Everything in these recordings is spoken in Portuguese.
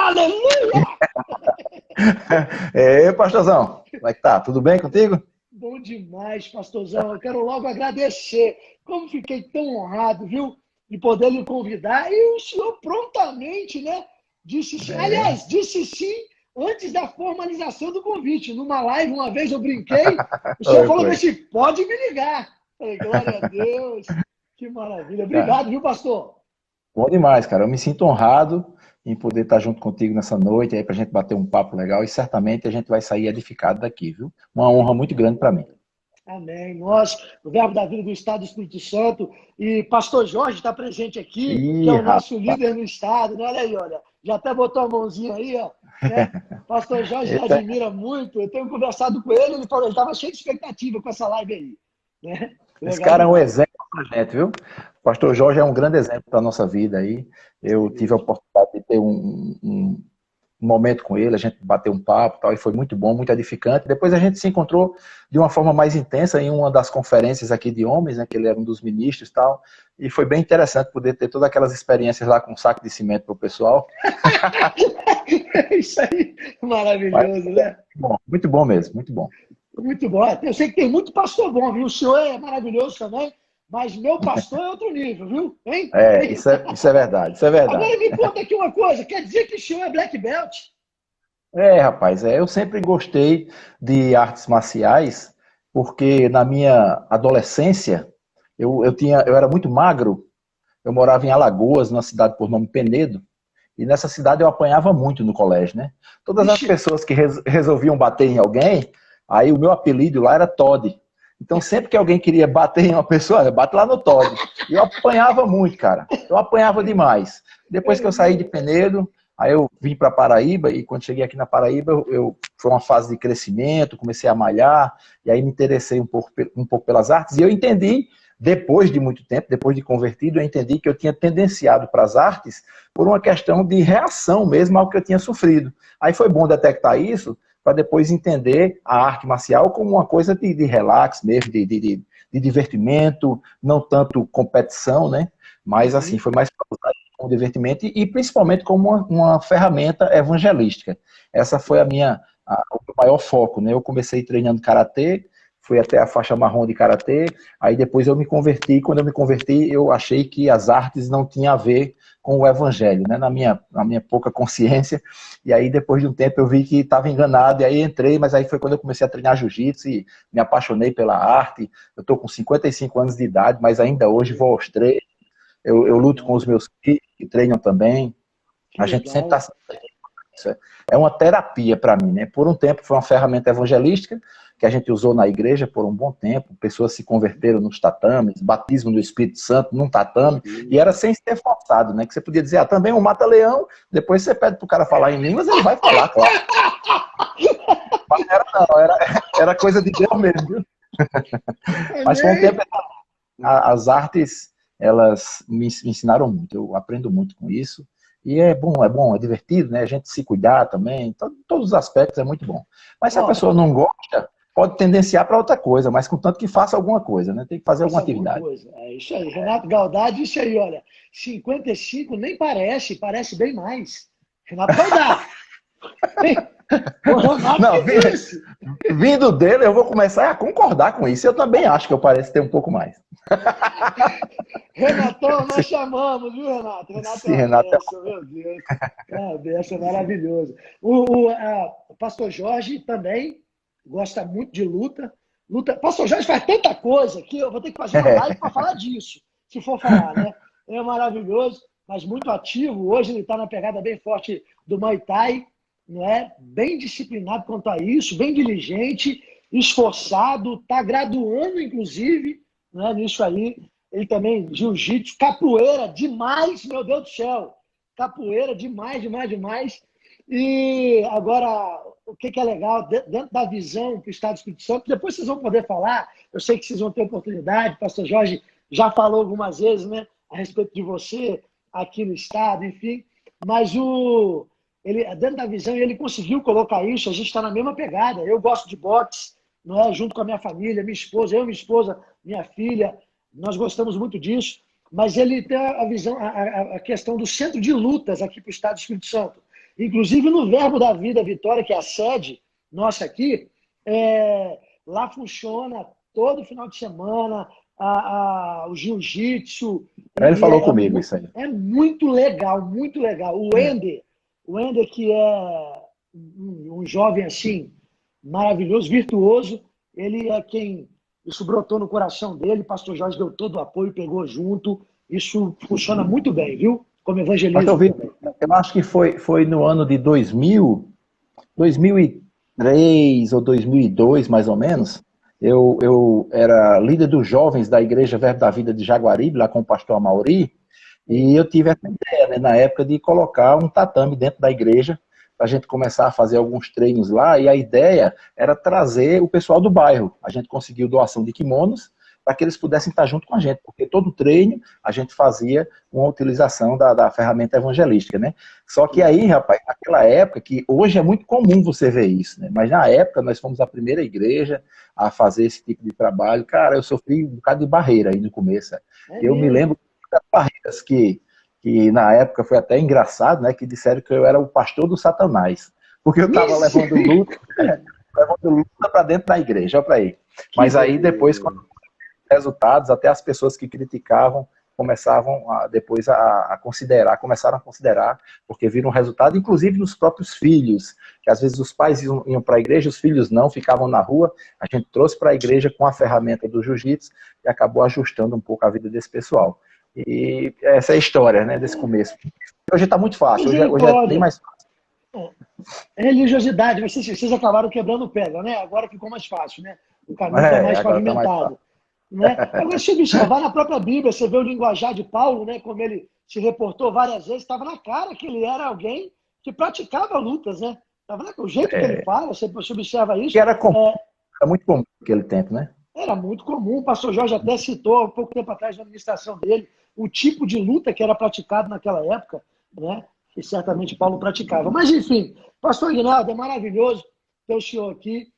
Aleluia! Pastorzão, como é que tá? Tudo bem contigo? Bom demais, pastorzão. Eu quero logo agradecer. Como fiquei tão honrado, viu? De poder lhe convidar. E o senhor prontamente, né? Disse sim. É. Aliás, disse sim antes da formalização do convite. Numa live, uma vez eu brinquei, o senhor falou Foi. assim, pode me ligar. Falei, glória a Deus. Que maravilha. Cara, Obrigado, viu, pastor? bom demais, cara. Eu me sinto honrado em poder estar junto contigo nessa noite aí pra gente bater um papo legal e certamente a gente vai sair edificado daqui, viu? Uma honra muito grande para mim. Amém. Nós, o Verbo da Vida do Estado do Espírito Santo, e pastor Jorge está presente aqui, que é Ih, o nosso rapaz. líder no Estado, né? Olha aí, olha. Já até botou a mãozinha aí, ó. Né? Pastor Jorge me Eita, admira muito. Eu tenho conversado com ele, ele falou, ele estava cheio de expectativa com essa live aí. Né? esse Legal cara é um demais. exemplo pra gente, viu? O pastor Jorge é um grande exemplo para nossa vida aí. É Eu tive a mesmo. oportunidade de ter um momento com ele, a gente bateu um papo e tal, e foi muito bom, muito edificante. Depois a gente se encontrou de uma forma mais intensa em uma das conferências aqui de homens, né, que ele era um dos ministros e tal, e foi bem interessante poder ter todas aquelas experiências lá com um saco de cimento para o pessoal. Isso aí, Mas, maravilhoso, né? muito bom mesmo, muito bom. Muito bom. Eu sei que tem muito pastor bom, viu? O senhor é maravilhoso também, mas meu pastor é outro nível, viu? Hein? Isso é verdade, isso é verdade. Agora me conta aqui uma coisa, quer dizer que o senhor é black belt? Rapaz, eu sempre gostei de artes marciais, porque na minha adolescência eu era muito magro, eu morava em Alagoas, numa cidade por nome Penedo, e nessa cidade eu apanhava muito no colégio, né? Todas as Vixe, pessoas que resolviam bater em alguém, aí o meu apelido lá era Todd. Então sempre que alguém queria bater em uma pessoa, olha, bate lá no Todd. E eu apanhava muito, cara. Eu apanhava demais. Depois que eu saí de Penedo, aí eu vim para Paraíba, e quando cheguei aqui na Paraíba, foi uma fase de crescimento, comecei a malhar, e aí me interessei um pouco pelas artes, e eu entendi, depois de muito tempo, depois de convertido, eu entendi que eu tinha tendenciado para as artes por uma questão de reação mesmo ao que eu tinha sofrido. Aí foi bom detectar isso, para depois entender a arte marcial como uma coisa de relax mesmo, de divertimento, não tanto competição, né? Mas assim, uhum, foi mais para usar como divertimento e principalmente como uma ferramenta evangelística. Essa foi o meu maior foco, né? Eu comecei treinando karatê, fui até a faixa marrom de karatê, aí depois eu me converti, quando eu me converti, eu achei que as artes não tinham a ver com o evangelho, né? Na minha pouca consciência, e aí depois de um tempo eu vi que estava enganado, e aí entrei, mas aí foi quando eu comecei a treinar jiu-jitsu e me apaixonei pela arte. Eu estou com 55 anos de idade, mas ainda hoje vou aos treinos, eu luto com legal, os meus filhos, que treinam também. que A gente sempre legal. está. É uma terapia para mim, né? Por um tempo foi uma ferramenta evangelística que a gente usou na igreja por um bom tempo. Pessoas se converteram nos tatames, batismo do Espírito Santo num tatame, e era sem ser forçado, né? Que você podia dizer, também um mata-leão, depois você pede pro cara falar em línguas, ele vai falar, claro. Mas era coisa de Deus mesmo, viu? Mas com o Amém. tempo as artes, elas me ensinaram muito, eu aprendo muito com isso, e é divertido, né? A gente se cuidar também, todos os aspectos é muito bom. Mas se a Ó, pessoa não gosta, pode tendenciar para outra coisa, mas contanto que faça alguma coisa, né? Tem que fazer alguma faça alguma atividade. coisa. É isso aí. Renato Galdade, isso aí, olha. 55 nem parece, parece bem mais. Renato Galdade. Hein? O Renato Não, que disse. vindo dele, eu vou começar a concordar com isso. Eu também acho que eu pareço ter um pouco mais. Renatão, nós chamamos, viu, Renato? Renato é Esse uma Renato benção, meu Deus. É uma benção, é maravilhoso. O pastor Jorge também gosta muito de luta. Pastor Jorge faz tanta coisa que eu vou ter que fazer uma live para falar disso, se for falar, né? É maravilhoso, mas muito ativo. Hoje ele está na pegada bem forte do Muay Thai, não é? Bem disciplinado quanto a isso, bem diligente, esforçado, está graduando, inclusive, né, nisso aí. Ele também, jiu-jitsu, capoeira, demais, meu Deus do céu. Capoeira, demais, demais, demais. E agora, o que é legal, dentro da visão que o Estado do Espírito Santo, depois vocês vão poder falar, eu sei que vocês vão ter oportunidade, o pastor Jorge já falou algumas vezes, né, a respeito de você aqui no Estado, enfim, mas ele, dentro da visão, ele conseguiu colocar isso, a gente está na mesma pegada. Eu gosto de boxe, não é? Junto com a minha família, minha esposa, minha filha, nós gostamos muito disso, mas ele tem a visão, a questão do centro de lutas aqui para o Estado do Espírito Santo. Inclusive no Verbo da Vida Vitória, que é a sede nossa aqui, lá funciona todo final de semana, o jiu-jitsu. Ele falou comigo isso aí. É muito legal, muito legal. O Wender, que é um jovem assim, maravilhoso, virtuoso, ele é quem... Isso brotou no coração dele, o pastor Jorge deu todo o apoio, pegou junto. Isso funciona muito bem, viu? Como evangelismo. Eu acho que foi no ano de 2003 ou 2002, mais ou menos. Eu era líder dos jovens da Igreja Verbo da Vida de Jaguaribe, lá com o pastor Amauri, e eu tive essa ideia, né, na época, de colocar um tatame dentro da igreja, para a gente começar a fazer alguns treinos lá, e a ideia era trazer o pessoal do bairro. A gente conseguiu doação de kimonos, para que eles pudessem estar junto com a gente, porque todo treino a gente fazia uma utilização da ferramenta evangelística, né? Só que aí, rapaz, naquela época, que hoje é muito comum você ver isso, né? Mas na época nós fomos a primeira igreja a fazer esse tipo de trabalho. Cara, eu sofri um bocado de barreira aí no começo. Eu me lembro das barreiras que na época foi até engraçado, né? Que disseram que eu era o pastor do Satanás, porque eu estava levando luta para dentro da igreja, olha para aí. Mas aí depois, quando resultados, até as pessoas que criticavam começavam depois a considerar, começaram a considerar, porque viram o resultado, inclusive nos próprios filhos, que às vezes os pais iam para a igreja, os filhos não, ficavam na rua. A gente trouxe para a igreja com a ferramenta do jiu-jitsu e acabou ajustando um pouco a vida desse pessoal. E essa é a história, né, desse começo. Hoje está muito fácil, hoje é bem mais fácil. Religiosidade, vocês acabaram quebrando pedra, né? Agora ficou mais fácil, né? O caminho está mais pavimentado. Né? Agora, se observar na própria Bíblia, você vê o linguajar de Paulo, né, como ele se reportou várias vezes, estava na cara que ele era alguém que praticava lutas, né? Estava o jeito que ele fala, você observa isso. Que era muito comum naquele tempo, né? Era muito comum, o pastor Jorge até citou há pouco tempo atrás na administração dele o tipo de luta que era praticado naquela época, né? Que certamente Paulo praticava. Mas, enfim, pastor Aguinaldo, é maravilhoso ter o senhor aqui.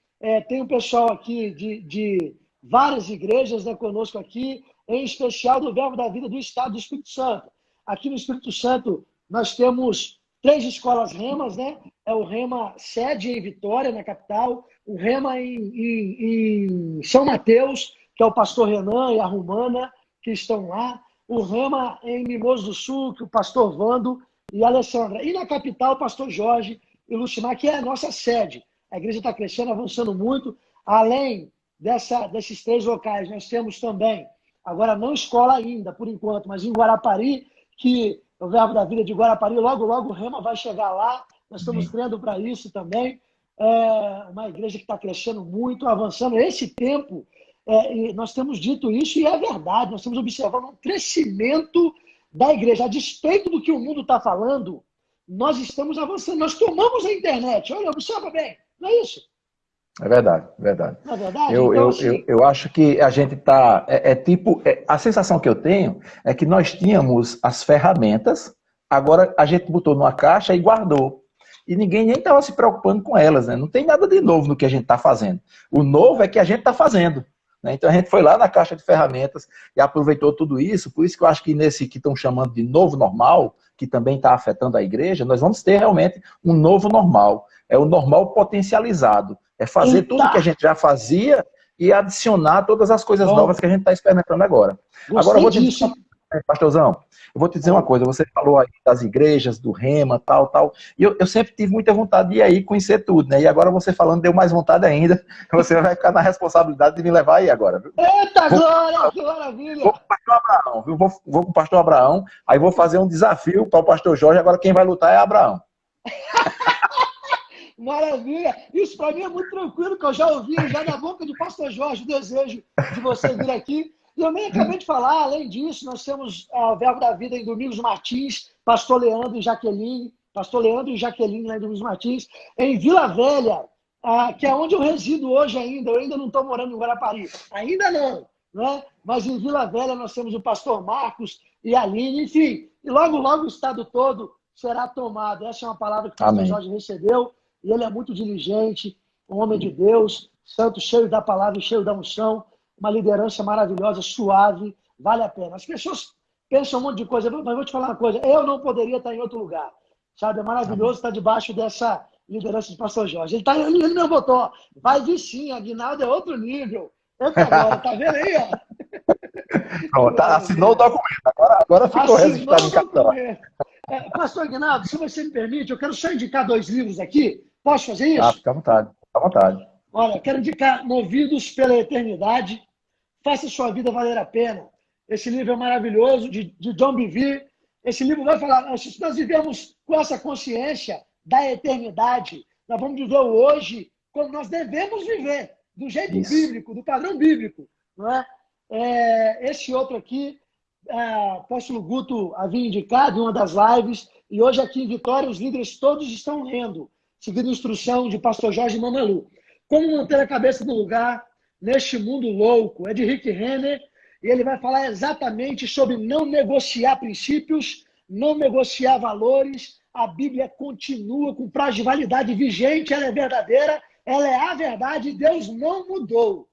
Tem um pessoal aqui de várias igrejas, né, conosco aqui, em especial do Verbo da Vida do Estado do Espírito Santo. Aqui no Espírito Santo, nós temos 3 escolas remas, né? É o Rema sede em Vitória, na capital, o Rema em São Mateus, que é o pastor Renan e a Romana, que estão lá, o Rema em Mimoso do Sul, que é o pastor Vando e a Alessandra. E na capital, o pastor Jorge e Lucimar, que é a nossa sede. A igreja está crescendo, avançando muito, além desses 3 locais, nós temos também, agora não escola ainda, por enquanto, mas em Guarapari, que o Verbo da Vida de Guarapari, logo, logo o Rema vai chegar lá, nós estamos crendo para isso também. Uma igreja que está crescendo muito, avançando. Esse tempo, nós temos dito isso e é verdade, nós estamos observando um crescimento da igreja. A despeito do que o mundo está falando, nós estamos avançando, nós tomamos a internet. Olha, observa bem, não é isso? É verdade, é verdade. Não é verdade? Eu acho que a gente está... a sensação que eu tenho é que nós tínhamos as ferramentas, agora a gente botou numa caixa e guardou. E ninguém nem estava se preocupando com elas, né? Não tem nada de novo no que a gente está fazendo. O novo é que a gente está fazendo. Né? Então a gente foi lá na caixa de ferramentas e aproveitou tudo isso. Por isso que eu acho que nesse que estão chamando de novo normal, que também está afetando a igreja, nós vamos ter realmente um novo normal. É o normal potencializado. É fazer tudo que a gente já fazia e adicionar todas as coisas novas que a gente está experimentando agora. Agora eu vou te dizer, pastorzão, eu vou te dizer uma coisa. Você falou aí das igrejas, do Rema, tal. E eu sempre tive muita vontade de ir aí conhecer tudo, né? E agora você falando deu mais vontade ainda. Você vai ficar na responsabilidade de me levar aí agora. Viu? Eita, glória, que maravilha! Vou com o pastor Abraão, viu? Vou com o pastor Abraão, aí vou fazer um desafio para o pastor Jorge. Agora quem vai lutar é Abraão. Maravilha! Isso para mim é muito tranquilo, que eu já ouvi já na boca de pastor Jorge o desejo de você vir aqui. E eu nem acabei de falar, além disso, nós temos o Verbo da Vida em Domingos Martins, pastor Leandro e Jaqueline lá em Domingos Martins, em Vila Velha, que é onde eu resido hoje ainda. Eu ainda não estou morando em Guarapari. Ainda não, né? Mas em Vila Velha nós temos o pastor Marcos e a Aline, enfim. E logo, logo o estado todo será tomado. Essa é uma palavra que o pastor Jorge recebeu. E ele é muito diligente, um homem de Deus, santo, cheio da palavra e cheio da unção, uma liderança maravilhosa, suave, vale a pena. As pessoas pensam um monte de coisa, mas vou te falar uma coisa, eu não poderia estar em outro lugar. sabe? É maravilhoso estar debaixo dessa liderança do pastor Jorge. Ele mesmo botou, ó, vai vir sim, Aguinaldo é outro nível. Entra agora, tá vendo aí, ó? Pronto, assinou o documento, agora ficou registrado em cartório. Pastor Aguinaldo, se você me permite, eu quero só indicar 2 livros aqui. Posso fazer isso? Fica à vontade, fica à vontade. Olha, eu quero indicar Movidos pela Eternidade, Faça Sua Vida Valer a Pena. Esse livro é maravilhoso, de John Bevere. Esse livro vai falar, se nós vivemos com essa consciência da eternidade, nós vamos viver o hoje como nós devemos viver, do jeito bíblico, do padrão bíblico. Não é? Esse outro aqui, apóstolo Guto havia indicado em uma das lives, e hoje aqui em Vitória os líderes todos estão lendo, seguindo a instrução de pastor Jorge Mamalu. Como manter a cabeça no lugar neste mundo louco? É de Rick Renner, e ele vai falar exatamente sobre não negociar princípios, não negociar valores. A Bíblia continua com prazo de validade vigente, ela é verdadeira, ela é a verdade, Deus não mudou.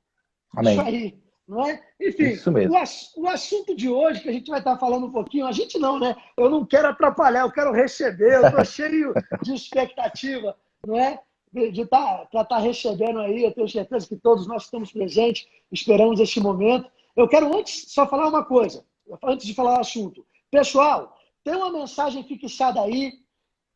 Amém. Isso aí, não é? Enfim, Isso mesmo. O assunto de hoje, que a gente vai estar falando um pouquinho, a gente não, né? Eu não quero atrapalhar, eu quero receber, eu estou cheio de expectativa, não é? De estar recebendo aí, eu tenho certeza que todos nós estamos presentes, esperamos esse momento. Eu quero antes só falar uma coisa, antes de falar o assunto. Pessoal, tem uma mensagem fixada aí,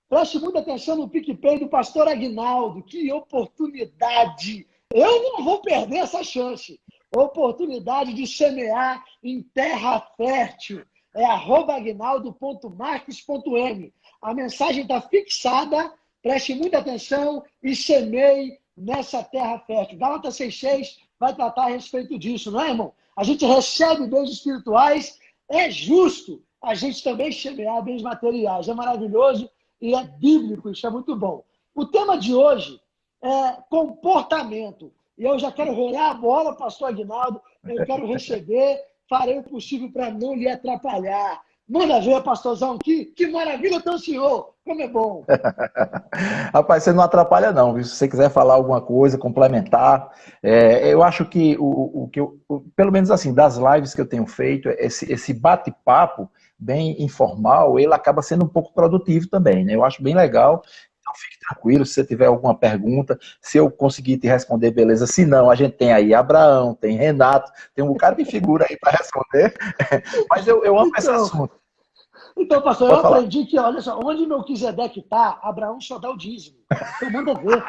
preste muita atenção no PicPay do pastor Aguinaldo, que oportunidade! Eu não vou perder essa chance. Oportunidade de semear em terra fértil. É @aguinaldo.marques.m. A mensagem está fixada, preste muita atenção e semeie nessa terra fértil. Gálatas 6,6 vai tratar a respeito disso, não é, irmão? A gente recebe bens espirituais, é justo a gente também semear bens materiais. É maravilhoso e é bíblico, isso é muito bom. O tema de hoje é comportamento. E eu já quero rolar a bola, pastor Aguinaldo, eu quero receber, farei o possível para não lhe atrapalhar. Manda ver, pastorzão, que maravilha tem o senhor, como é bom. Rapaz, você não atrapalha não, viu? Se você quiser falar alguma coisa, complementar, eu acho que, pelo menos assim, das lives que eu tenho feito, esse bate-papo bem informal, ele acaba sendo um pouco produtivo também, né? Eu acho bem legal. Então fique tranquilo, se você tiver alguma pergunta, se eu conseguir te responder, beleza. Se não, a gente tem aí Abraão, tem Renato, tem um bocado de figura aí para responder. Mas eu amo esse assunto. Então, pastor, eu aprendi que, olha só, onde Melquisedeque está, Abraão só dá o dízimo. Então manda ver.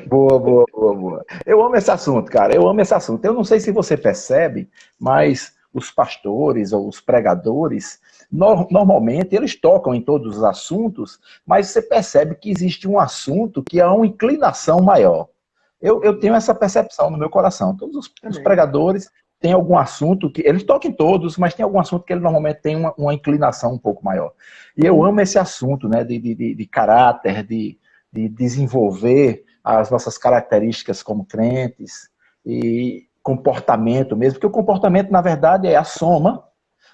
Boa. Eu amo esse assunto, cara. Eu amo esse assunto. Eu não sei se você percebe, mas os pastores ou os pregadores, normalmente eles tocam em todos os assuntos, mas você percebe que existe um assunto que há uma inclinação maior. Eu tenho essa percepção no meu coração. Todos os pregadores têm algum assunto que eles tocam em todos, mas tem algum assunto que ele normalmente tem uma inclinação um pouco maior. E eu amo esse assunto, né, de caráter, de desenvolver as nossas características como crentes e comportamento mesmo, porque o comportamento, na verdade, é a soma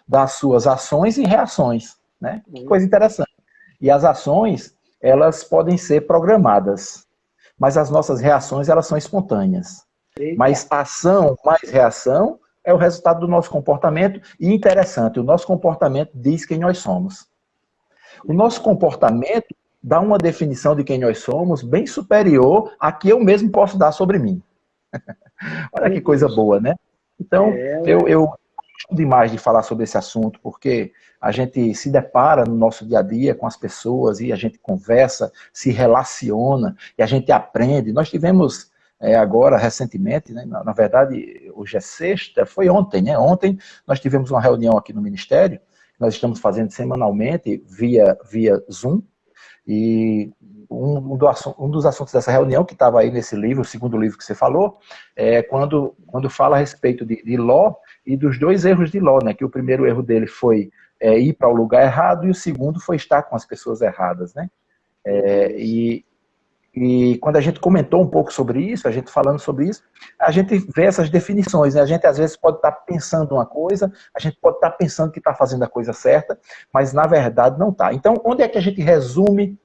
das suas ações e reações, né? Que coisa interessante. E as ações, elas podem ser programadas, mas as nossas reações, elas são espontâneas. Eita. Mas ação mais reação é o resultado do nosso comportamento, e interessante, o nosso comportamento diz quem nós somos. O nosso comportamento dá uma definição de quem nós somos bem superior à que eu mesmo posso dar sobre mim. Olha que coisa boa, né? Então, eu gosto demais de falar sobre esse assunto, porque a gente se depara no nosso dia a dia com as pessoas e a gente conversa, se relaciona e a gente aprende. Nós tivemos agora, recentemente, né, na verdade, hoje é sexta, foi ontem, né? Ontem nós tivemos uma reunião aqui no Ministério, nós estamos fazendo semanalmente via Zoom, e um dos assuntos dessa reunião, que estava aí nesse livro, o segundo livro que você falou, é quando fala a respeito de Ló e dos 2 erros de Ló, né? Que o primeiro erro dele foi ir para o lugar errado e o segundo foi estar com as pessoas erradas, né? E quando a gente comentou um pouco sobre isso, a gente falando sobre isso, a gente vê essas definições, né? A gente às vezes pode estar pensando uma coisa, a gente pode estar pensando que está fazendo a coisa certa, mas na verdade não está. Então, onde é que a gente resume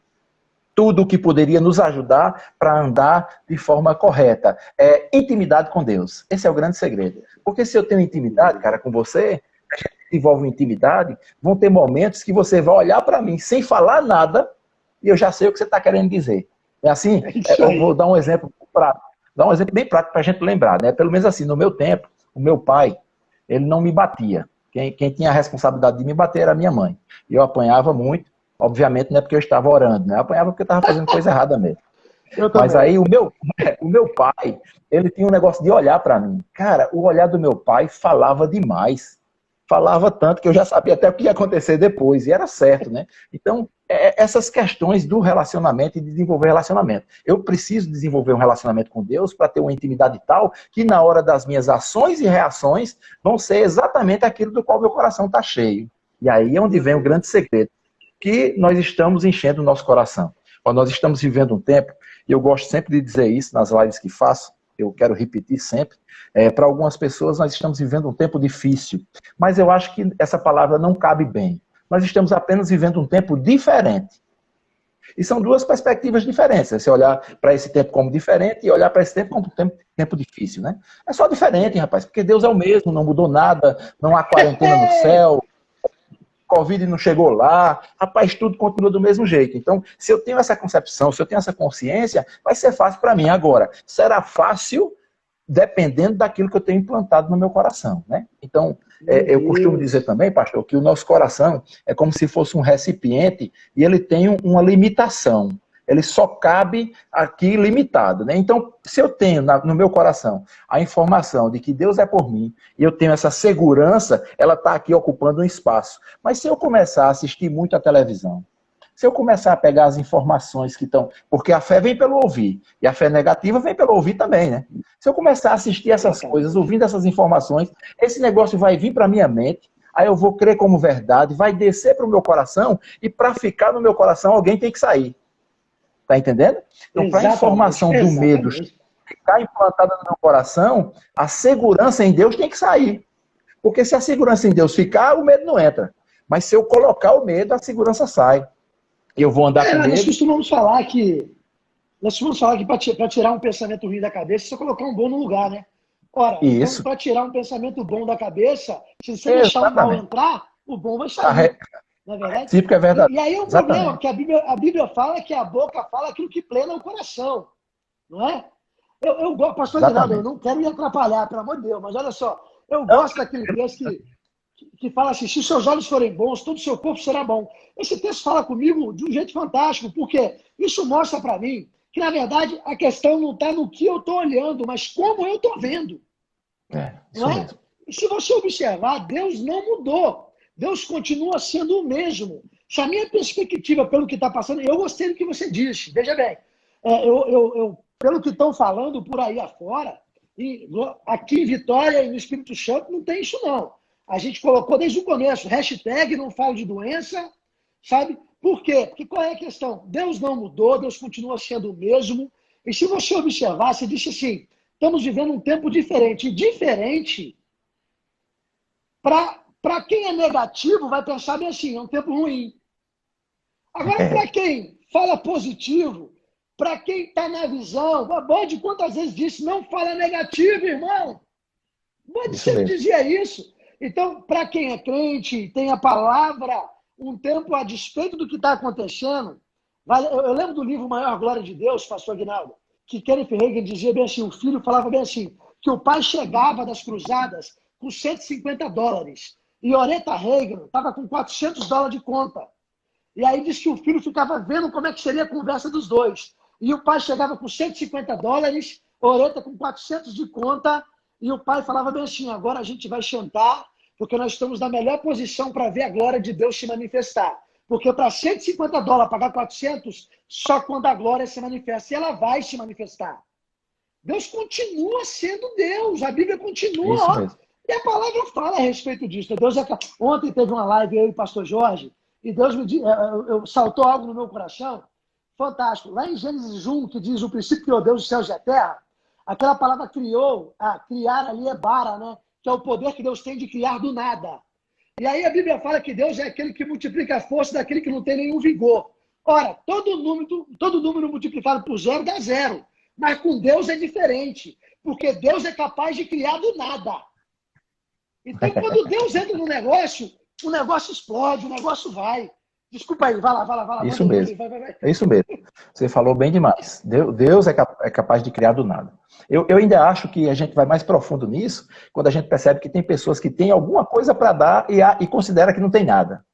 tudo o que poderia nos ajudar para andar de forma correta? É intimidade com Deus. Esse é o grande segredo. Porque se eu tenho intimidade, cara, com você, Desenvolve intimidade, vão ter momentos que você vai olhar para mim sem falar nada e eu já sei o que você está querendo dizer. É assim, eu vou dar um exemplo prático, bem prático para a gente lembrar, né? Pelo menos assim, no meu tempo, o meu pai, ele não me batia. Quem tinha a responsabilidade de me bater era a minha mãe. E eu apanhava muito, obviamente não é porque eu estava orando, né? Eu apanhava porque eu estava fazendo coisa errada mesmo. Mas aí o meu pai, ele tinha um negócio de olhar para mim. Cara, o olhar do meu pai falava demais. Falava tanto que eu já sabia até o que ia acontecer depois, e era certo, né? Então, essas questões do relacionamento e de desenvolver relacionamento. Eu preciso desenvolver um relacionamento com Deus para ter uma intimidade tal que na hora das minhas ações e reações vão ser exatamente aquilo do qual meu coração está cheio. E aí é onde vem o grande segredo, que nós estamos enchendo o nosso coração. Quando nós estamos vivendo um tempo, e eu gosto sempre de dizer isso nas lives que faço, eu quero repetir sempre, para algumas pessoas nós estamos vivendo um tempo difícil, mas eu acho que essa palavra não cabe bem. Nós estamos apenas vivendo um tempo diferente. E são duas perspectivas diferentes. Você olhar para esse tempo como diferente e olhar para esse tempo como tempo difícil, né? É só diferente, rapaz, porque Deus é o mesmo, não mudou nada, não há quarentena no céu, Covid não chegou lá, rapaz, tudo continua do mesmo jeito. Então, se eu tenho essa concepção, se eu tenho essa consciência, vai ser fácil para mim. Agora, será fácil dependendo daquilo que eu tenho implantado no meu coração, né? Então, eu costumo dizer também, pastor, que o nosso coração é como se fosse um recipiente e ele tem uma limitação. Ele só cabe aqui limitado, né? Então, se eu tenho no meu coração a informação de que Deus é por mim e eu tenho essa segurança, ela está aqui ocupando um espaço. Mas se eu começar a assistir muito a televisão, se eu começar a pegar as informações que estão... Porque a fé vem pelo ouvir, e a fé negativa vem pelo ouvir também, né? Se eu começar a assistir essas coisas, ouvindo essas informações, esse negócio vai vir para a minha mente, aí eu vou crer como verdade, vai descer para o meu coração, e para ficar no meu coração, alguém tem que sair. Tá entendendo? Então, para a informação do medo ficar implantada no meu coração, a segurança em Deus tem que sair. Porque se a segurança em Deus ficar, o medo não entra. Mas se eu colocar o medo, a segurança sai. Eu vou andar com medo. Nós costumamos falar que para tirar um pensamento ruim da cabeça, você colocar um bom no lugar, né? Ora, então, para tirar um pensamento bom da cabeça, se você deixar o mal entrar, o bom vai sair. Não é verdade? Sim, porque é verdade. E aí é um problema, porque a Bíblia fala que a boca fala aquilo que plena o coração. Não é? Eu gosto, pastor Ginaldo, eu não quero me atrapalhar, pelo amor de Deus, mas olha só, eu gosto daquele texto que fala assim, se seus olhos forem bons, todo o seu corpo será bom. Esse texto fala comigo de um jeito fantástico, porque isso mostra para mim que, na verdade, a questão não está no que eu estou olhando, mas como eu estou vendo. Não é? E se você observar, Deus não mudou. Deus continua sendo o mesmo. Se a minha perspectiva, pelo que está passando, eu gostei do que você disse. Veja bem, pelo que estão falando por aí afora, e aqui em Vitória e no Espírito Santo não tem isso não. A gente colocou desde o começo, hashtag não falo de doença, sabe? Por quê? Porque qual é a questão? Deus não mudou, Deus continua sendo o mesmo. E se você observar, você disse assim, estamos vivendo um tempo diferente. E diferente, para quem é negativo, vai pensar bem assim, é um tempo ruim. Agora, para quem fala positivo, para quem está na visão, Bode quantas vezes disse, não fala negativo, irmão. Bode sempre dizia isso. Então, para quem é crente, tem a palavra, um tempo a despeito do que está acontecendo. Eu lembro do livro Maior Glória de Deus, pastor Aguinaldo, que Kenneth Hagin dizia bem assim, o filho falava bem assim, que o pai chegava das cruzadas com $150. E Oretta Hagin estava com $400 de conta. E aí disse que o filho ficava vendo como é que seria a conversa dos dois. E o pai chegava com $150, Oretta com 400 de conta, e o pai falava bem assim, agora a gente vai chantar, porque nós estamos na melhor posição para ver a glória de Deus se manifestar. Porque para $150 pagar 400, só quando a glória se manifesta. E ela vai se manifestar. Deus continua sendo Deus. A Bíblia continua. E a palavra fala a respeito disso. Ontem teve uma live eu e o pastor Jorge, e Deus me disse, saltou algo no meu coração. Fantástico. Lá em Gênesis 1, que diz o princípio criou Deus os céus e a terra, aquela palavra criar ali é bara, né? Que é o poder que Deus tem de criar do nada. E aí a Bíblia fala que Deus é aquele que multiplica a força daquele que não tem nenhum vigor. Ora, todo número multiplicado por zero dá zero. Mas com Deus é diferente. Porque Deus é capaz de criar do nada. Então, quando Deus entra no negócio, o negócio explode, o negócio vai. Desculpa aí, vai lá. Isso mesmo. Vai. É isso mesmo. Você falou bem demais. Deus é capaz de criar do nada. Eu ainda acho que a gente vai mais profundo nisso quando a gente percebe que tem pessoas que têm alguma coisa para dar e considera que não tem nada.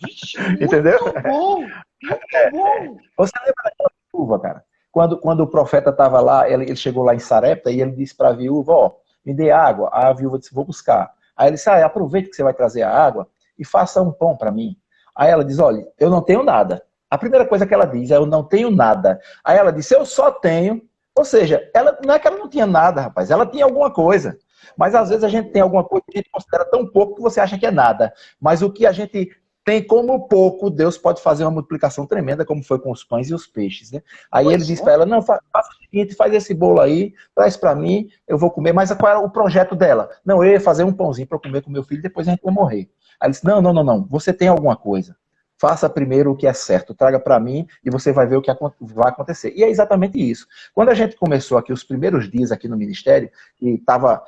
Vixe, entendeu? Muito bom. Você lembra daquela viúva, cara? Quando o profeta estava lá, ele chegou lá em Sarepta e ele disse para a viúva, ó, me dê água. A viúva disse, vou buscar. Aí ele disse, aproveite que você vai trazer a água e faça um pão para mim. Aí ela diz, olha, eu não tenho nada. A primeira coisa que ela diz é, eu não tenho nada. Aí ela disse, eu só tenho. Ou seja, não é que ela não tinha nada, rapaz, ela tinha alguma coisa. Mas às vezes a gente tem alguma coisa que a gente considera tão pouco que você acha que é nada. Mas o que a gente tem como pouco, Deus pode fazer uma multiplicação tremenda, como foi com os pães e os peixes, né? Aí ele diz para ela, não, faça o seguinte, faz esse bolo aí, traz para mim, eu vou comer. Mas qual era o projeto dela? Não, eu ia fazer um pãozinho para comer com meu filho, depois a gente ia morrer. Aí ele disse, não, você tem alguma coisa. Faça primeiro o que é certo, traga para mim e você vai ver o que vai acontecer. E é exatamente isso. Quando a gente começou aqui, os primeiros dias aqui no Ministério, e estava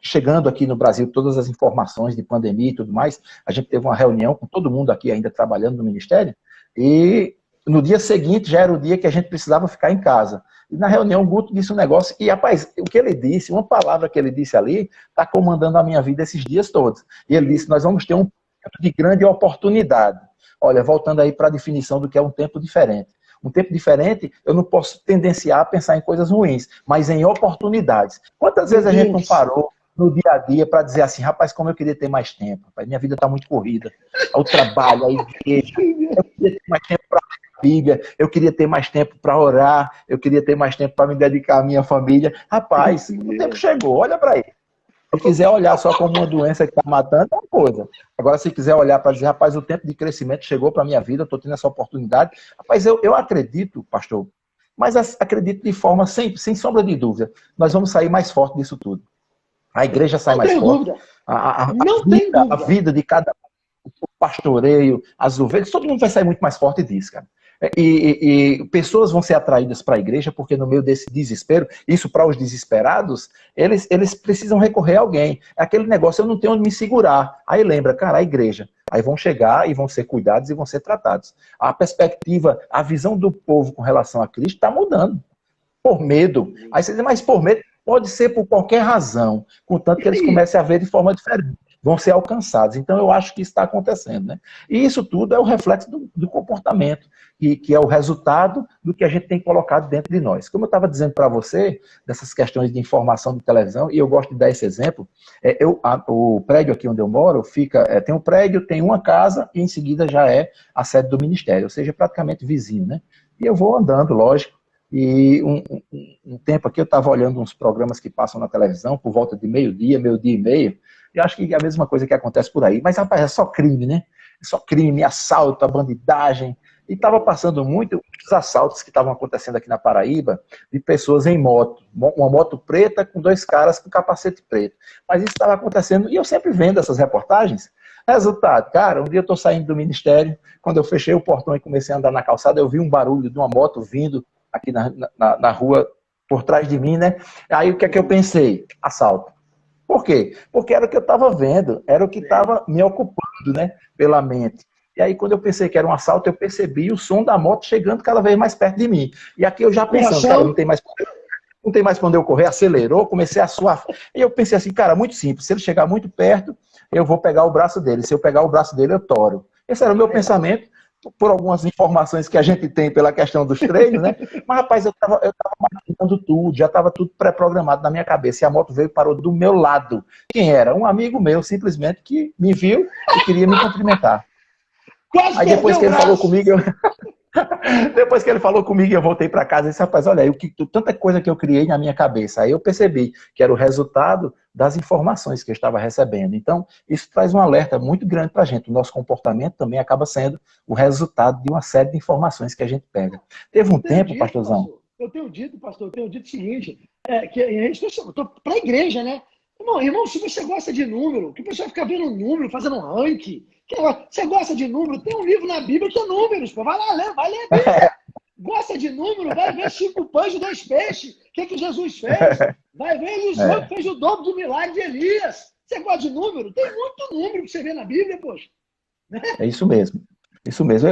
chegando aqui no Brasil todas as informações de pandemia e tudo mais, a gente teve uma reunião com todo mundo aqui ainda trabalhando no Ministério, e no dia seguinte já era o dia que a gente precisava ficar em casa. E na reunião o Guto disse um negócio, e rapaz, o que ele disse, uma palavra que ele disse ali, está comandando a minha vida esses dias todos. E ele disse, nós vamos ter um momento de grande oportunidade. Olha, voltando aí para a definição do que é um tempo diferente. Um tempo diferente, eu não posso tendenciar a pensar em coisas ruins, mas em oportunidades. Quantas vezes a gente não parou no dia a dia para dizer assim, rapaz, como eu queria ter mais tempo, rapaz, minha vida está muito corrida. O trabalho, a igreja, eu queria ter mais tempo para a Bíblia, eu queria ter mais tempo para orar, eu queria ter mais tempo para me dedicar à minha família. Rapaz, o tempo chegou, olha para ele. Se quiser olhar só como uma doença que está matando, é uma coisa. Agora, se quiser olhar para dizer, rapaz, o tempo de crescimento chegou para a minha vida, eu estou tendo essa oportunidade. Rapaz, eu acredito, pastor, mas acredito de forma sem sombra de dúvida. Nós vamos sair mais forte disso tudo. A igreja sai mais forte. A vida de cada um, o pastoreio, as ovelhas, todo mundo vai sair muito mais forte disso, cara. E pessoas vão ser atraídas para a igreja porque no meio desse desespero, isso para os desesperados, eles precisam recorrer a alguém. É aquele negócio, eu não tenho onde me segurar. Aí lembra, cara, a igreja. Aí vão chegar e vão ser cuidados e vão ser tratados. A perspectiva, a visão do povo com relação a Cristo está mudando. Por medo. Aí você diz, mas por medo pode ser por qualquer razão, contanto que eles comecem a ver de forma diferente. Vão ser alcançados. Então, eu acho que isso está acontecendo, né? E isso tudo é o reflexo do comportamento, que é o resultado do que a gente tem colocado dentro de nós. Como eu estava dizendo para você, dessas questões de informação de televisão, e eu gosto de dar esse exemplo, o prédio aqui onde eu moro, tem um prédio, tem uma casa, e em seguida já é a sede do ministério, ou seja, praticamente vizinho, né? E eu vou andando, lógico, e um tempo aqui eu estava olhando uns programas que passam na televisão, por volta de meio-dia e meio, e acho que é a mesma coisa que acontece por aí. Mas, rapaz, é só crime, né? É só crime, assalto, a bandidagem. E estava passando muito os assaltos que estavam acontecendo aqui na Paraíba de pessoas em moto. Uma moto preta com dois caras com capacete preto. Mas isso estava acontecendo, e eu sempre vendo essas reportagens. Resultado, cara, um dia eu estou saindo do ministério, quando eu fechei o portão e comecei a andar na calçada, eu vi um barulho de uma moto vindo aqui na rua por trás de mim, né? Aí o que é que eu pensei? Assalto. Por quê? Porque era o que eu estava vendo, era o que estava me ocupando, né, pela mente. E aí, quando eu pensei que era um assalto, eu percebi o som da moto chegando cada vez mais perto de mim. E aqui eu já pensando, cara, não tem mais para onde eu correr, acelerou, comecei a suar. E eu pensei assim, cara, muito simples, se ele chegar muito perto, eu vou pegar o braço dele. Se eu pegar o braço dele, eu toro. Esse era o meu pensamento, por algumas informações que a gente tem pela questão dos treinos, né? Mas, rapaz, eu tava maquinando tudo, já estava tudo pré-programado na minha cabeça. E a moto veio e parou do meu lado. Quem era? Um amigo meu, simplesmente, que me viu e queria me cumprimentar. Aí depois que ele falou comigo, depois que ele falou comigo, eu voltei para casa e disse, rapaz, olha aí, tanta coisa que eu criei na minha cabeça. Aí eu percebi que era o resultado das informações que eu estava recebendo. Então, isso traz um alerta muito grande para a gente. O nosso comportamento também acaba sendo o resultado de uma série de informações que a gente pega. Teve um tempo, pastorzão... Eu tenho dito o seguinte, que a gente estou para a igreja, né? Irmão, se você gosta de número, que o pessoal fica vendo número, fazendo ranking, você gosta de número, tem um livro na Bíblia que é números, pô, vai lá ler, vai ler a Bíblia. Gosta de número, vai ver 5 pães e 2 peixes, o que Jesus fez. Vai ver Eliseu que fez o dobro do milagre de Elias. Você gosta de número? Tem muito número que você vê na Bíblia, poxa. É isso mesmo. Isso mesmo.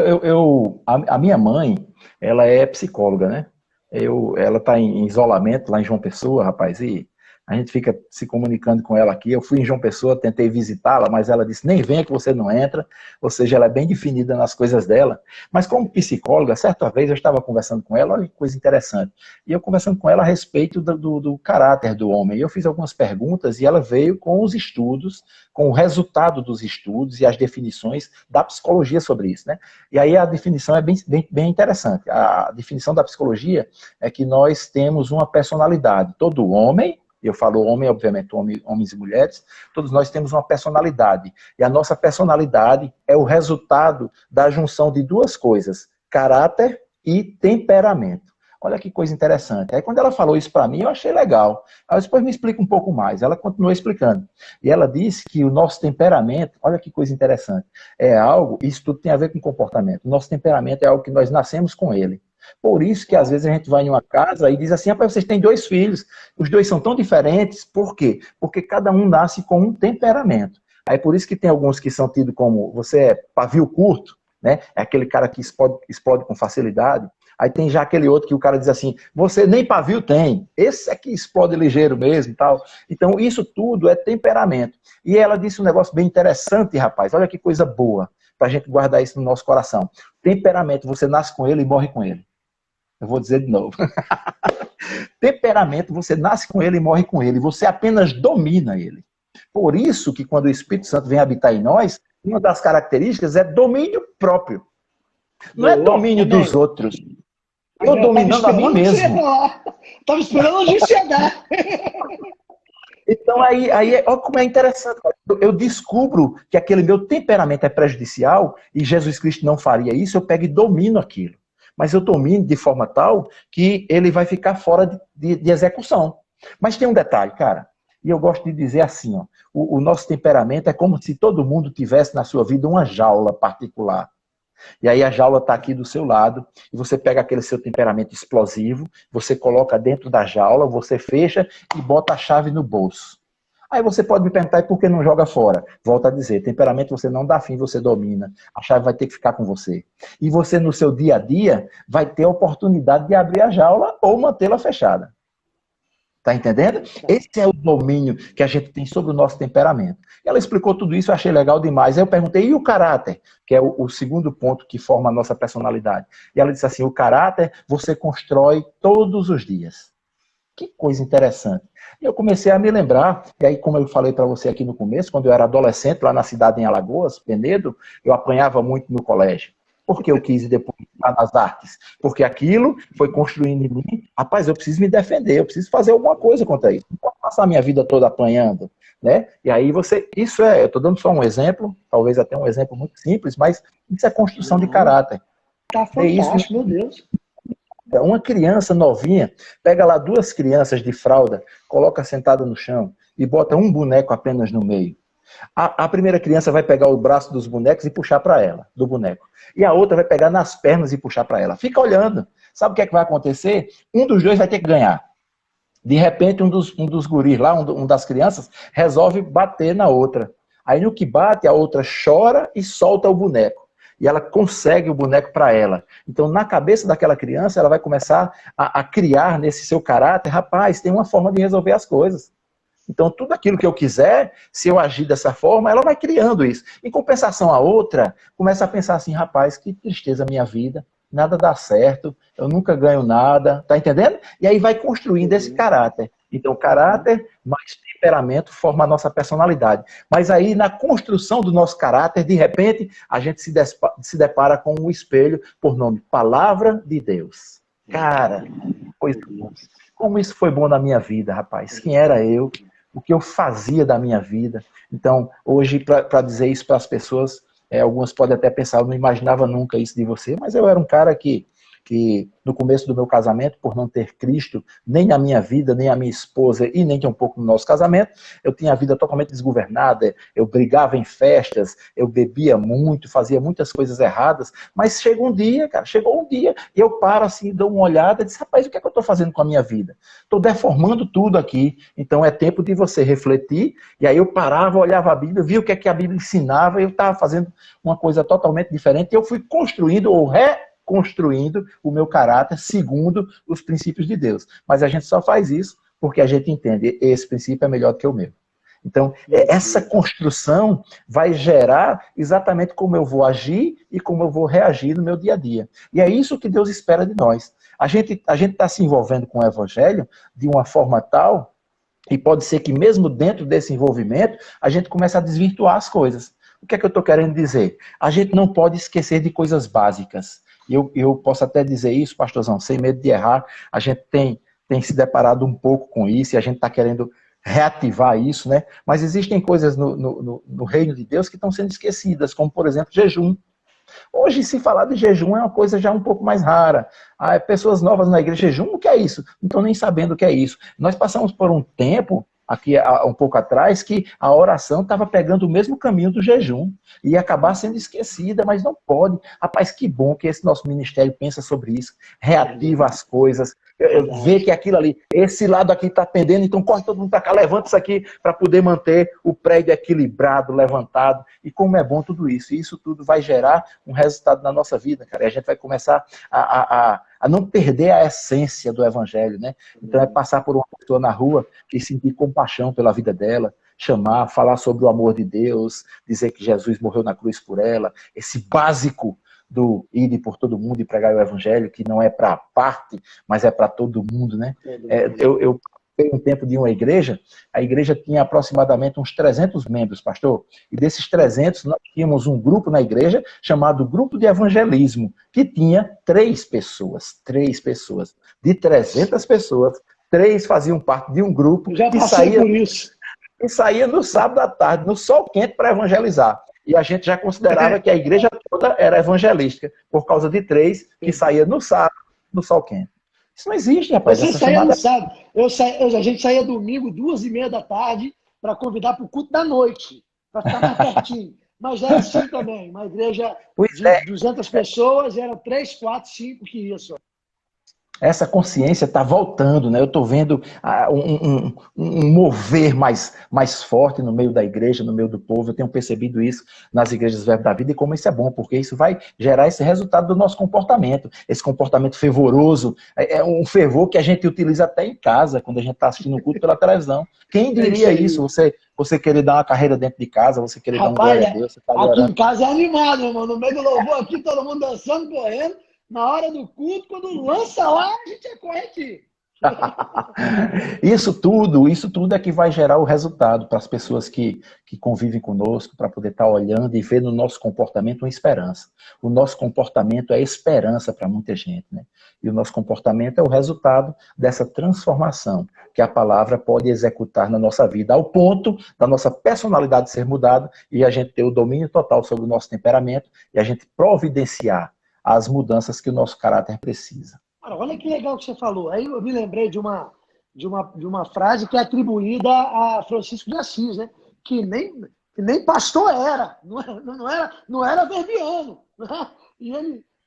A minha mãe, ela é psicóloga, né? Ela está em isolamento lá em João Pessoa, rapaz, e a gente fica se comunicando com ela aqui. Eu fui em João Pessoa, tentei visitá-la, mas ela disse, nem venha que você não entra. Ou seja, ela é bem definida nas coisas dela. Mas como psicóloga, certa vez eu estava conversando com ela, olha que coisa interessante. E eu conversando com ela a respeito do caráter do homem. E eu fiz algumas perguntas e ela veio com os estudos, com o resultado dos estudos e as definições da psicologia sobre isso, né? E aí a definição é bem interessante. A definição da psicologia é que nós temos uma personalidade. Todo homem, eu falo homem, obviamente, homens e mulheres, todos nós temos uma personalidade. E a nossa personalidade é o resultado da junção de duas coisas, caráter e temperamento. Olha que coisa interessante. Aí quando ela falou isso para mim, eu achei legal. Aí depois me explica um pouco mais. Ela continuou explicando. E ela disse que o nosso temperamento, olha que coisa interessante, é algo, isso tudo tem a ver com comportamento. O nosso temperamento é algo que nós nascemos com ele. Por isso que às vezes a gente vai em uma casa e diz assim, rapaz, vocês têm 2 filhos, os 2 são tão diferentes. Por quê? Porque cada um nasce com um temperamento. Aí por isso que tem alguns que são tidos como, você é pavio curto, né? É aquele cara que explode com facilidade. Aí tem já aquele outro que o cara diz assim, você nem pavio tem, esse é que explode ligeiro mesmo e tal. Então isso tudo é temperamento. E ela disse um negócio bem interessante, rapaz, olha que coisa boa, pra gente guardar isso no nosso coração. Temperamento, você nasce com ele e morre com ele. Eu vou dizer de novo. Temperamento, você nasce com ele e morre com ele, você apenas domina ele. Por isso que quando o Espírito Santo vem habitar em nós, uma das características é domínio próprio. Não é domínio dos outros. Eu dominando a mim mesmo. Estava esperando a gente chegar. Então, olha como é interessante. Eu descubro que aquele meu temperamento é prejudicial e Jesus Cristo não faria isso, eu pego e domino aquilo. Mas eu domino de forma tal que ele vai ficar fora de execução. Mas tem um detalhe, cara, e eu gosto de dizer assim, ó, o nosso temperamento é como se todo mundo tivesse na sua vida uma jaula particular. E aí a jaula está aqui do seu lado, e você pega aquele seu temperamento explosivo, você coloca dentro da jaula, você fecha e bota a chave no bolso. Aí você pode me perguntar, e por que não joga fora? Volto a dizer, temperamento você não dá fim, você domina. A chave vai ter que ficar com você. E você no seu dia a dia vai ter a oportunidade de abrir a jaula ou mantê-la fechada. Tá entendendo? Esse é o domínio que a gente tem sobre o nosso temperamento. Ela explicou tudo isso, eu achei legal demais. Aí eu perguntei, e o caráter? Que é o segundo ponto que forma a nossa personalidade. E ela disse assim, o caráter você constrói todos os dias. Que coisa interessante. E eu comecei a me lembrar, e aí como eu falei para você aqui no começo, quando eu era adolescente, lá na cidade em Alagoas, Penedo, eu apanhava muito no colégio. Porque eu quis ir depois lá nas artes. Porque aquilo foi construindo em mim. Rapaz, eu preciso me defender, eu preciso fazer alguma coisa contra isso. Não posso passar a minha vida toda apanhando, né? E aí eu estou dando só um exemplo, talvez até um exemplo muito simples, mas isso é construção de caráter. Tá fantástico, meu Deus. Uma criança novinha, pega lá 2 crianças de fralda, coloca sentada no chão e bota um boneco apenas no meio. A primeira criança vai pegar o braço dos bonecos e puxar para ela, do boneco. E a outra vai pegar nas pernas e puxar para ela. Fica olhando. Sabe o que é que vai acontecer? Um dos dois vai ter que ganhar. De repente, um dos guris lá, um das crianças, resolve bater na outra. Aí no que bate, a outra chora e solta o boneco. E ela consegue o boneco para ela. Então, na cabeça daquela criança, ela vai começar a criar nesse seu caráter, rapaz, tem uma forma de resolver as coisas. Então, tudo aquilo que eu quiser, se eu agir dessa forma, ela vai criando isso. Em compensação, a outra começa a pensar assim, rapaz, que tristeza a minha vida, nada dá certo, eu nunca ganho nada, tá entendendo? E aí vai construindo esse caráter. Então, caráter mais temperamento forma a nossa personalidade. Mas aí, na construção do nosso caráter, de repente, a gente se depara com um espelho por nome Palavra de Deus. Cara, como isso foi bom na minha vida, rapaz. Quem era eu? O que eu fazia da minha vida. Então, hoje, para dizer isso para as pessoas, algumas podem até pensar, eu não imaginava nunca isso de você, mas eu era um cara que que no começo do meu casamento, por não ter Cristo, nem na minha vida, nem a minha esposa e nem um pouco no nosso casamento, eu tinha a vida totalmente desgovernada, eu brigava em festas, eu bebia muito, fazia muitas coisas erradas, mas chegou um dia, e eu paro assim, dou uma olhada e disse, rapaz, o que é que eu estou fazendo com a minha vida? Estou deformando tudo aqui, então é tempo de você refletir, e aí eu parava, olhava a Bíblia, via o que é que a Bíblia ensinava, e eu estava fazendo uma coisa totalmente diferente, e eu fui construindo ou reconstruindo o meu caráter segundo os princípios de Deus. Mas a gente só faz isso porque a gente entende, esse princípio é melhor do que o meu. Então, essa construção vai gerar exatamente como eu vou agir e como eu vou reagir no meu dia a dia. E é isso que Deus espera de nós. A gente está se envolvendo com o Evangelho de uma forma tal, e pode ser que mesmo dentro desse envolvimento, a gente comece a desvirtuar as coisas. O que é que eu estou querendo dizer? A gente não pode esquecer de coisas básicas. Eu posso até dizer isso, pastorzão, sem medo de errar. A gente tem se deparado um pouco com isso e a gente está querendo reativar isso, né? Mas existem coisas no reino de Deus que estão sendo esquecidas, como, por exemplo, jejum. Hoje, se falar de jejum, é uma coisa já um pouco mais rara. Pessoas novas na igreja, jejum, o que é isso? Não estão nem sabendo o que é isso. Nós passamos por um tempo, aqui um pouco atrás, que a oração estava pegando o mesmo caminho do jejum. E ia acabar sendo esquecida, mas não pode. Rapaz, que bom que esse nosso ministério pensa sobre isso, reativa as coisas, vê que aquilo ali, esse lado aqui está pendendo, então corre todo mundo para cá, levanta isso aqui para poder manter o prédio equilibrado, levantado. E como é bom tudo isso. E isso tudo vai gerar um resultado na nossa vida, cara. E a gente vai começar a não perder a essência do evangelho, né? Então é passar por uma pessoa na rua e sentir compaixão pela vida dela, chamar, falar sobre o amor de Deus, dizer que Jesus morreu na cruz por ela, esse básico do ir por todo mundo e pregar o evangelho, que não é para parte, mas é para todo mundo, né? Eu um tempo de uma igreja, a igreja tinha aproximadamente uns 300 membros, pastor, e desses 300 nós tínhamos um grupo na igreja chamado Grupo de Evangelismo, que tinha 3 pessoas. De 300 pessoas, 3 faziam parte de um grupo Já passei por isso. E saía no sábado à tarde, no sol quente, para evangelizar. E a gente já considerava que a igreja toda era evangelística, por causa de 3 que saía no sábado, no sol quente. Isso não existe, rapaz. Você saía no sábado. A gente saía domingo, 2h30 da tarde, para convidar para o culto da noite, para ficar mais pertinho. Mas era assim também, uma igreja de 200 pessoas, eram 3, 4, 5 que isso. Essa consciência está voltando, né? Eu estou vendo um mover mais forte no meio da igreja, no meio do povo. Eu tenho percebido isso nas igrejas Verbo da Vida e como isso é bom, porque isso vai gerar esse resultado do nosso comportamento, esse comportamento fervoroso. É um fervor que a gente utiliza até em casa, quando a gente está assistindo um culto pela televisão. Quem diria isso? Você querer dar uma carreira dentro de casa, você querer dar um glória a Deus. Você tá aqui em casa é animado, irmão. No meio do louvor aqui, todo mundo dançando, correndo. Na hora do culto, quando lança lá, a gente corre aqui. Isso tudo é que vai gerar o resultado para as pessoas que convivem conosco, para poder estar olhando e ver no nosso comportamento uma esperança. O nosso comportamento é esperança para muita gente, né? E o nosso comportamento é o resultado dessa transformação que a palavra pode executar na nossa vida, ao ponto da nossa personalidade ser mudada e a gente ter o domínio total sobre o nosso temperamento e a gente providenciar as mudanças que o nosso caráter precisa. Cara, olha que legal que você falou. Aí eu me lembrei de uma frase que é atribuída a Francisco de Assis, né? Que nem pastor era, não era verbiano. Né? E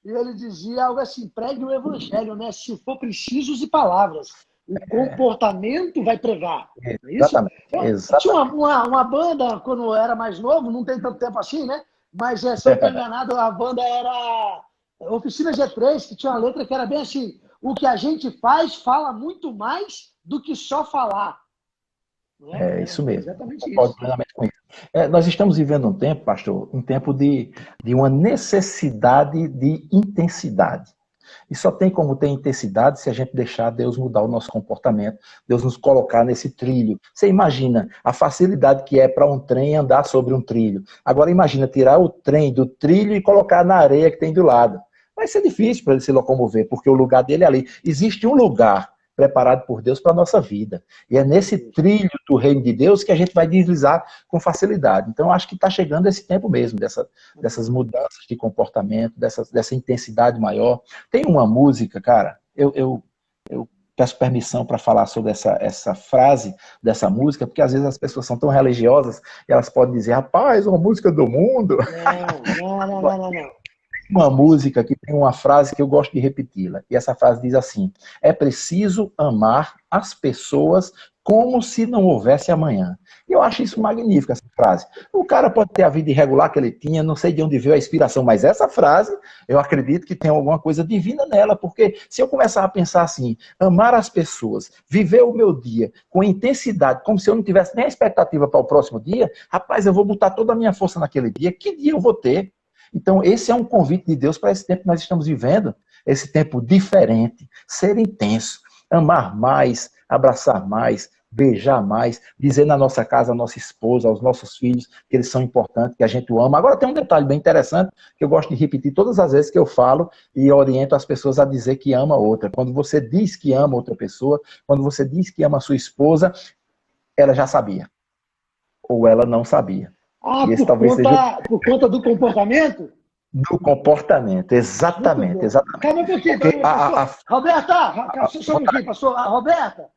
ele dizia algo assim: pregue o evangelho, né? Se for preciso, use palavras. O comportamento vai pregar. Não é isso? Exatamente. Tinha uma banda, quando eu era mais novo, não tem tanto tempo assim, né? Mas, se eu não estou enganado, a banda era Oficina G3, que tinha uma letra que era bem assim: o que a gente fala muito mais do que só falar. É isso mesmo. Exatamente isso. Concordo plenamente com isso. Nós estamos vivendo um tempo, pastor, um tempo de uma necessidade de intensidade. E só tem como ter intensidade se a gente deixar Deus mudar o nosso comportamento, Deus nos colocar nesse trilho. Você imagina a facilidade que é para um trem andar sobre um trilho. Agora imagina tirar o trem do trilho e colocar na areia que tem do lado. Vai ser difícil para ele se locomover, porque o lugar dele é ali. Existe um lugar preparado por Deus para a nossa vida. E é nesse trilho do reino de Deus que a gente vai deslizar com facilidade. Então, eu acho que está chegando esse tempo mesmo, dessas mudanças de comportamento, dessa intensidade maior. Tem uma música, cara, eu peço permissão para falar sobre essa frase dessa música, porque às vezes as pessoas são tão religiosas e elas podem dizer, rapaz, uma música do mundo. Não. Uma música que tem uma frase que eu gosto de repeti-la. E essa frase diz assim: é preciso amar as pessoas como se não houvesse amanhã. E eu acho isso magnífico, essa frase. O cara pode ter a vida irregular que ele tinha, não sei de onde veio a inspiração, mas essa frase, eu acredito que tem alguma coisa divina nela, porque se eu começar a pensar assim, amar as pessoas, viver o meu dia com intensidade, como se eu não tivesse nem a expectativa para o próximo dia, rapaz, eu vou botar toda a minha força naquele dia, que dia eu vou ter? Então, esse é um convite de Deus para esse tempo que nós estamos vivendo, esse tempo diferente, ser intenso, amar mais, abraçar mais, beijar mais, dizer na nossa casa, à nossa esposa, aos nossos filhos, que eles são importantes, que a gente o ama. Agora, tem um detalhe bem interessante, que eu gosto de repetir todas as vezes que eu falo e oriento as pessoas a dizer que ama outra. Quando você diz que ama outra pessoa, quando você diz que ama a sua esposa, ela já sabia. Ou ela não sabia. Por conta do comportamento? Do comportamento, exatamente. Calma um pouquinho, Roberta, só um pouquinho, Roberta,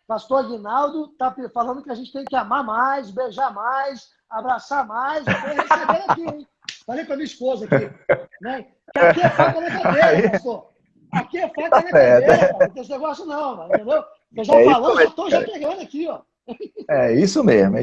pastor Aguinaldo está falando que a gente tem que amar mais, beijar mais, abraçar mais, eu vou receber aqui, hein? Falei com a minha esposa aqui, né? Que aqui é faca na cadeira, pastor. Aqui é faca na cadeira, não tem esse negócio não, entendeu? Eu já falando, já pegando aqui, ó. É isso mesmo.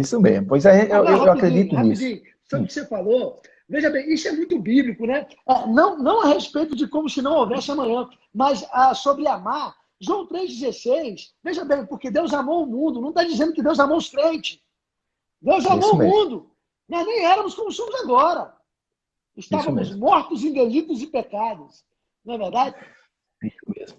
Pois eu acredito nisso. Sabe o que você falou? Veja bem, isso é muito bíblico, né? Não a respeito de como se não houvesse amanhã, mas sobre amar. João 3,16, veja bem, porque Deus amou o mundo, não está dizendo que Deus amou os crentes. Deus amou o mundo. Nós nem éramos como somos agora. Estávamos mortos em delitos e pecados. Não é verdade? Isso mesmo.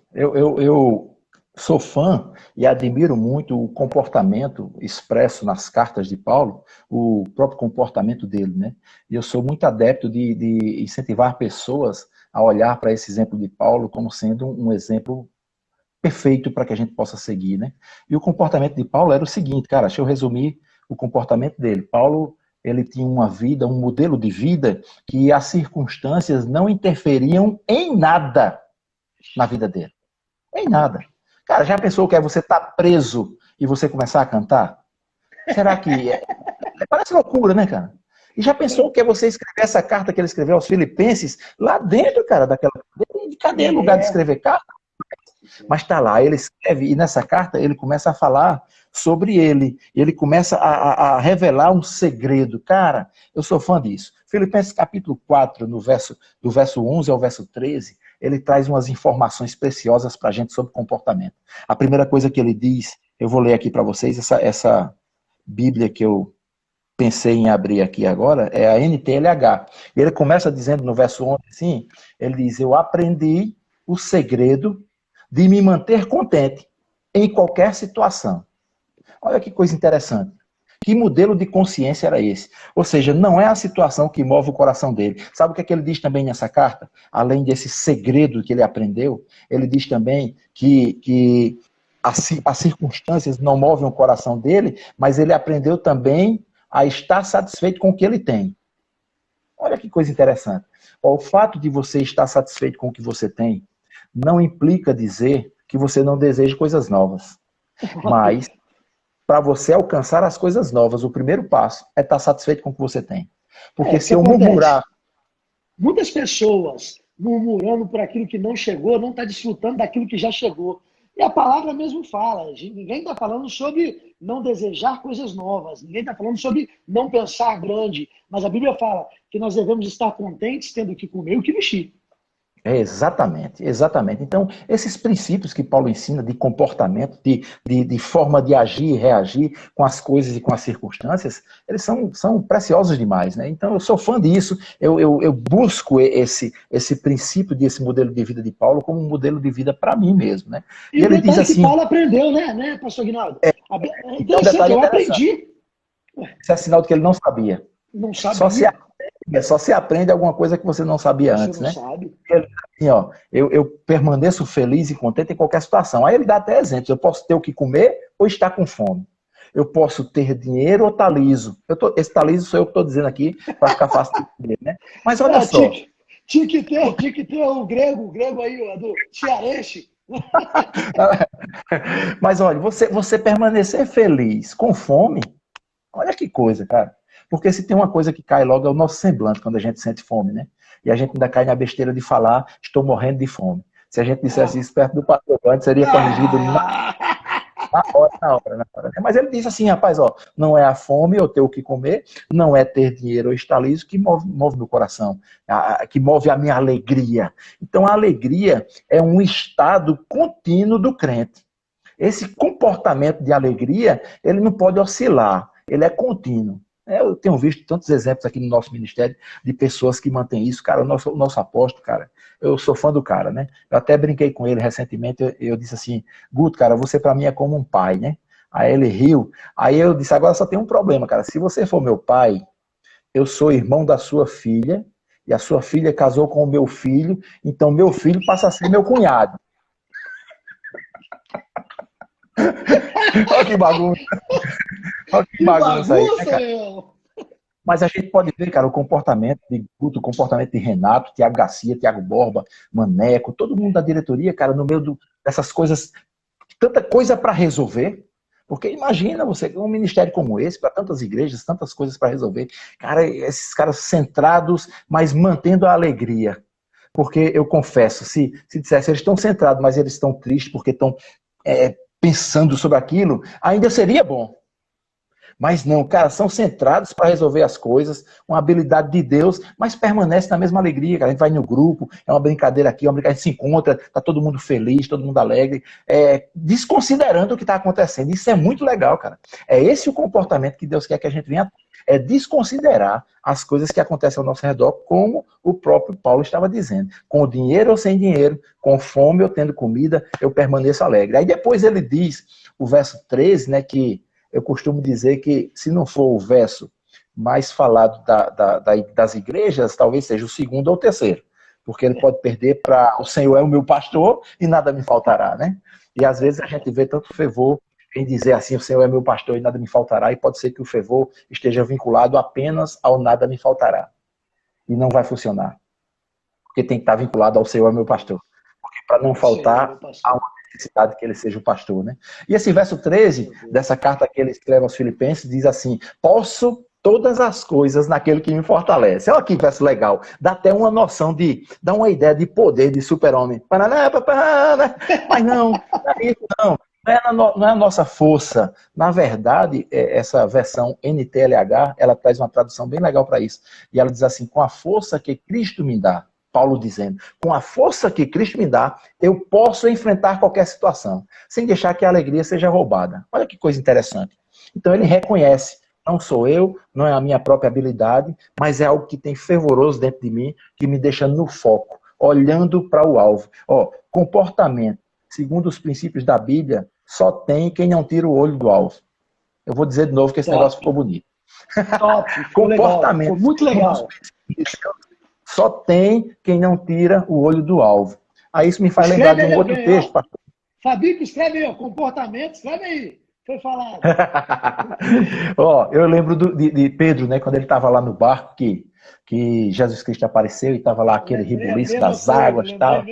Eu sou fã e admiro muito o comportamento expresso nas cartas de Paulo, o próprio comportamento dele, né? E eu sou muito adepto de incentivar pessoas a olhar para esse exemplo de Paulo como sendo um exemplo perfeito para que a gente possa seguir, né? E o comportamento de Paulo era o seguinte, cara, deixa eu resumir o comportamento dele. Paulo, ele tinha uma vida, um modelo de vida que as circunstâncias não interferiam em nada na vida dele. Em nada. Cara, já pensou que é você estar preso e você começar a cantar? Será que... Parece loucura, né, cara? E já pensou que é você escrever essa carta que ele escreveu aos Filipenses lá dentro, cara, daquela... Cadê o lugar de escrever carta? Mas tá lá, ele escreve, e nessa carta ele começa a falar sobre ele. Ele começa a revelar um segredo. Cara, eu sou fã disso. Filipenses capítulo 4, do verso 11 ao verso 13, ele traz umas informações preciosas para a gente sobre comportamento. A primeira coisa que ele diz, eu vou ler aqui para vocês, essa Bíblia que eu pensei em abrir aqui agora, é a NTLH. E ele começa dizendo no verso 11 assim, ele diz, eu aprendi o segredo de me manter contente em qualquer situação. Olha que coisa interessante. Que modelo de consciência era esse? Ou seja, não é a situação que move o coração dele. Sabe o que é que ele diz também nessa carta? Além desse segredo que ele aprendeu, ele diz também que as circunstâncias não movem o coração dele, mas ele aprendeu também a estar satisfeito com o que ele tem. Olha que coisa interessante. O fato de você estar satisfeito com o que você tem não implica dizer que você não deseja coisas novas. Mas, para você alcançar as coisas novas, o primeiro passo é estar satisfeito com o que você tem. Porque se eu murmurar... Muitas pessoas murmurando por aquilo que não chegou, não está desfrutando daquilo que já chegou. E a palavra mesmo fala. Ninguém está falando sobre não desejar coisas novas. Ninguém está falando sobre não pensar grande. Mas a Bíblia fala que nós devemos estar contentes tendo o que comer e o que vestir. Exatamente. Então, esses princípios que Paulo ensina de comportamento, de forma de agir e reagir com as coisas e com as circunstâncias, eles são preciosos demais, né? Então, eu sou fã disso, eu busco esse princípio desse modelo de vida de Paulo como um modelo de vida para mim mesmo, né? E ele diz assim... que Paulo aprendeu, né, pastor Aguinaldo? Então, eu aprendi. Isso é sinal de que ele não sabia. Não sabia. Só se aprende só se aprende alguma coisa que você não sabia antes, Você não né? sabe. Ele, assim, ó, eu permaneço feliz e contente em qualquer situação. Aí ele dá até exemplos. Eu posso ter o que comer ou estar com fome. Eu posso ter dinheiro ou estar liso. Esse tá liso sou eu que estou dizendo aqui, para ficar fácil de entender, né? Mas olha só. Tinha que ter o grego aí, ó, do cearense. Mas olha, você permanecer feliz com fome, olha que coisa, cara. Porque se tem uma coisa que cai logo é o nosso semblante quando a gente sente fome, né? E a gente ainda cai na besteira de falar, estou morrendo de fome. Se a gente dissesse isso perto do pastor antes, seria corrigido na hora. Mas ele disse assim, rapaz, ó, não é a fome ou ter o que comer, não é ter dinheiro ou estar liso que move meu coração, que move a minha alegria. Então a alegria é um estado contínuo do crente. Esse comportamento de alegria, ele não pode oscilar, ele é contínuo. Eu tenho visto tantos exemplos aqui no nosso ministério de pessoas que mantêm isso. Cara, o nosso apóstolo, cara, eu sou fã do cara, né? Eu até brinquei com ele recentemente, eu disse assim, Guto, cara, você para mim é como um pai, né? Aí ele riu, aí eu disse, agora só tem um problema, cara, se você for meu pai, eu sou irmão da sua filha, e a sua filha casou com o meu filho, então meu filho passa a ser meu cunhado. Olha que bagunça. Olha que bagunça aí, né, cara? Mas a gente pode ver, cara, o comportamento de Guto, o comportamento de Renato, Tiago Garcia, Tiago Borba, Maneco, todo mundo da diretoria, cara, no meio dessas coisas, tanta coisa para resolver. Porque imagina você, um ministério como esse, para tantas igrejas, tantas coisas para resolver. Cara, esses caras centrados, mas mantendo a alegria. Porque eu confesso, se dissesse, eles estão centrados, mas eles estão tristes porque estão pensando sobre aquilo, ainda seria bom. Mas não, cara, são centrados para resolver as coisas, uma habilidade de Deus, mas permanece na mesma alegria, cara. A gente vai no grupo, é uma brincadeira aqui, a gente se encontra, tá todo mundo feliz, todo mundo alegre, desconsiderando o que está acontecendo. Isso é muito legal, cara. É esse o comportamento que Deus quer que a gente venha, é desconsiderar as coisas que acontecem ao nosso redor, como o próprio Paulo estava dizendo. Com dinheiro ou sem dinheiro, com fome ou tendo comida, eu permaneço alegre. Aí depois ele diz, o verso 13, né, que eu costumo dizer que, se não for o verso mais falado das igrejas, talvez seja o segundo ou o terceiro. Porque ele pode perder para o Senhor é o meu pastor e nada me faltará, né? E às vezes a gente vê tanto fervor em dizer assim, o Senhor é meu pastor e nada me faltará, e pode ser que o fervor esteja vinculado apenas ao nada me faltará. E não vai funcionar. Porque tem que estar vinculado ao Senhor é meu pastor. Porque para não faltar, há uma necessidade que ele seja o pastor, né? E esse verso 13 dessa carta que ele escreve aos Filipenses diz assim: posso todas as coisas naquele que me fortalece. Olha que verso legal. Dá até uma noção dá uma ideia de poder de super-homem. Mas não é isso não. Não é a nossa força. Na verdade, essa versão NTLH, ela traz uma tradução bem legal para isso. E ela diz assim: com a força que Cristo me dá. Paulo dizendo, com a força que Cristo me dá, eu posso enfrentar qualquer situação, sem deixar que a alegria seja roubada. Olha que coisa interessante. Então ele reconhece, não sou eu, não é a minha própria habilidade, mas é algo que tem fervoroso dentro de mim, que me deixa no foco, olhando para o alvo. Comportamento, segundo os princípios da Bíblia, só tem quem não tira o olho do alvo. Eu vou dizer de novo que esse negócio ficou bonito. Top, comportamento, ficou muito legal. Só tem quem não tira o olho do alvo. Aí isso me faz lembrar de um outro texto, pastor. Fabinho, escreve aí, comportamento, escreve aí. Foi falado. Eu lembro de Pedro, né, quando ele estava lá no barco, que Jesus Cristo apareceu e estava lá aquele rebuliço das águas e tal.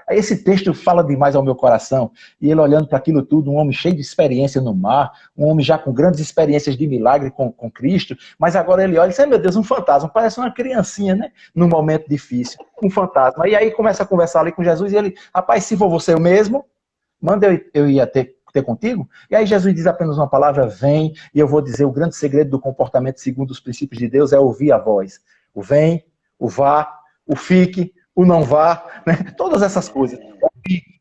Esse texto fala demais ao meu coração. E ele olhando para aquilo tudo, um homem cheio de experiência no mar, um homem já com grandes experiências de milagre com Cristo, mas agora ele olha e diz, meu Deus, um fantasma, parece uma criancinha, né? Num momento difícil, um fantasma. E aí começa a conversar ali com Jesus e ele, rapaz, se for você mesmo, manda eu ia ter contigo. E aí Jesus diz apenas uma palavra, vem, e eu vou dizer, o grande segredo do comportamento segundo os princípios de Deus é ouvir a voz. O vem, o vá, o fique, o não vá, né? Todas essas coisas.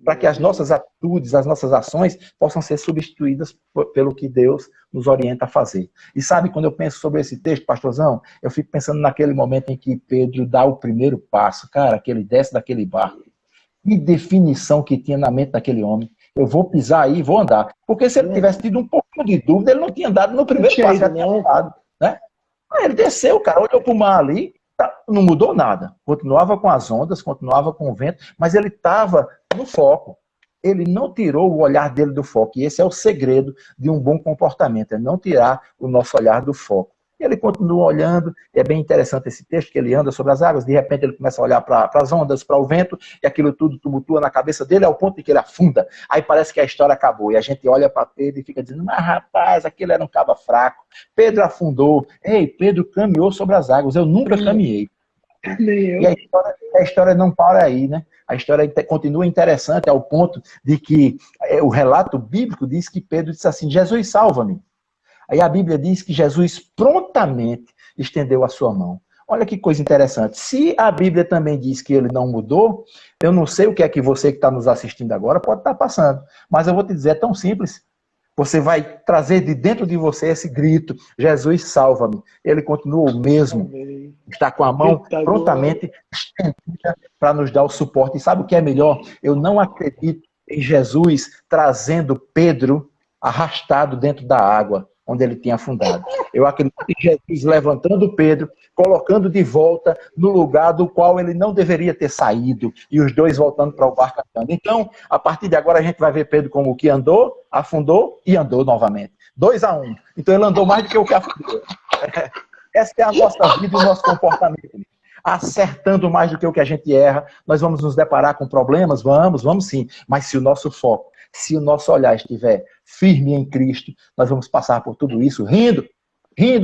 Para que as nossas atitudes, as nossas ações possam ser substituídas pelo que Deus nos orienta a fazer. E sabe, quando eu penso sobre esse texto, pastorzão, eu fico pensando naquele momento em que Pedro dá o primeiro passo, cara, que ele desce daquele barco. Que definição que tinha na mente daquele homem. Eu vou pisar aí e vou andar. Porque se ele tivesse tido um pouquinho de dúvida, ele não tinha andado no primeiro passo, já tinha andado, né? Aí ele desceu, cara, olhou para o mar ali, não mudou nada. Continuava com as ondas, continuava com o vento, mas ele estava no foco. Ele não tirou o olhar dele do foco. E esse é o segredo de um bom comportamento, é não tirar o nosso olhar do foco. E ele continua olhando, e é bem interessante esse texto, que ele anda sobre as águas, de repente ele começa a olhar para as ondas, para o vento, e aquilo tudo tumultua na cabeça dele ao ponto de que ele afunda. Aí parece que a história acabou, e a gente olha para Pedro e fica dizendo, mas rapaz, aquele era um caba fraco, Pedro afundou, ei, Pedro caminhou sobre as águas, eu nunca caminhei. E a história não para aí, né? A história continua interessante ao ponto de que o relato bíblico diz que Pedro disse assim, Jesus, salva-me. Aí a Bíblia diz que Jesus prontamente estendeu a sua mão. Olha que coisa interessante. Se a Bíblia também diz que ele não mudou, eu não sei o que é que você que está nos assistindo agora pode estar passando. Mas eu vou te dizer, é tão simples. Você vai trazer de dentro de você esse grito, Jesus, salva-me. Ele continua o mesmo. Está com a mão prontamente estendida para nos dar o suporte. E sabe o que é melhor? Eu não acredito em Jesus trazendo Pedro arrastado dentro da água onde ele tinha afundado. Eu acredito em Jesus levantando Pedro, colocando de volta no lugar do qual ele não deveria ter saído, e os dois voltando para o barco andando. Então, a partir de agora, a gente vai ver Pedro como que andou, afundou e andou novamente. 2-1. Então, ele andou mais do que o que afundou. Essa é a nossa vida e o nosso comportamento. Acertando mais do que o que a gente erra, nós vamos nos deparar com problemas? Vamos sim. Mas se o nosso foco, se o nosso olhar estiver firme em Cristo, nós vamos passar por tudo isso rindo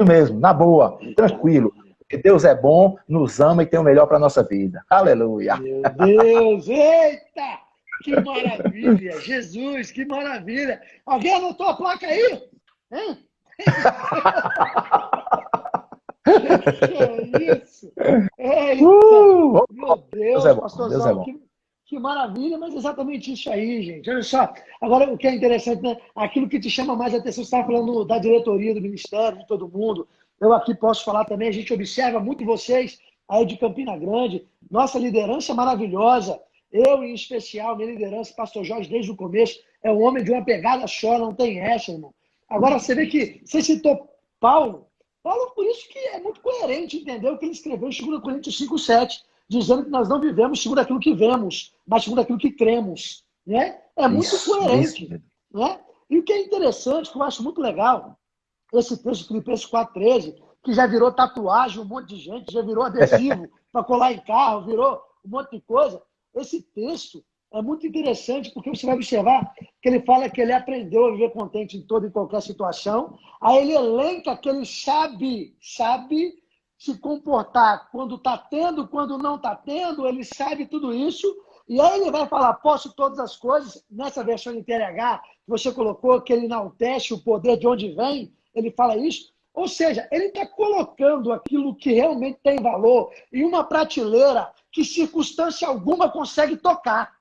mesmo, na boa, tranquilo. Porque Deus é bom, nos ama e tem o melhor para a nossa vida. Aleluia. Meu Deus, eita! Que maravilha! Jesus, que maravilha! Alguém anotou a placa aí? Hein? Que é isso? Eita! Meu Deus, pastorzão, que maravilha, mas exatamente isso aí, gente. Olha só, agora o que é interessante, né? Aquilo que te chama mais a atenção, você estava falando da diretoria, do ministério, de todo mundo. Eu aqui posso falar também, a gente observa muito vocês aí de Campina Grande, nossa liderança maravilhosa, eu em especial, minha liderança, pastor Jorge, desde o começo, é um homem de uma pegada só, não tem essa, irmão. Agora, você vê que você citou Paulo, por isso que é muito coerente, entendeu? O que ele escreveu em 2 Coríntios 5:7, dizendo que nós não vivemos segundo aquilo que vemos, mas segundo aquilo que cremos. Né? É muito coerente. Né? E o que é interessante, que eu acho muito legal, esse texto de Filipenses 4:13, que já virou tatuagem, um monte de gente, já virou adesivo para colar em carro, virou um monte de coisa. Esse texto é muito interessante, porque você vai observar que ele fala que ele aprendeu a viver contente em toda e qualquer situação. Aí ele elenca que ele sabe se comportar quando está tendo, quando não está tendo, ele sabe tudo isso. E aí ele vai falar, posso todas as coisas, nessa versão de TLH, você colocou que ele enaltece o poder de onde vem, ele fala isso. Ou seja, ele está colocando aquilo que realmente tem valor em uma prateleira que circunstância alguma consegue tocar.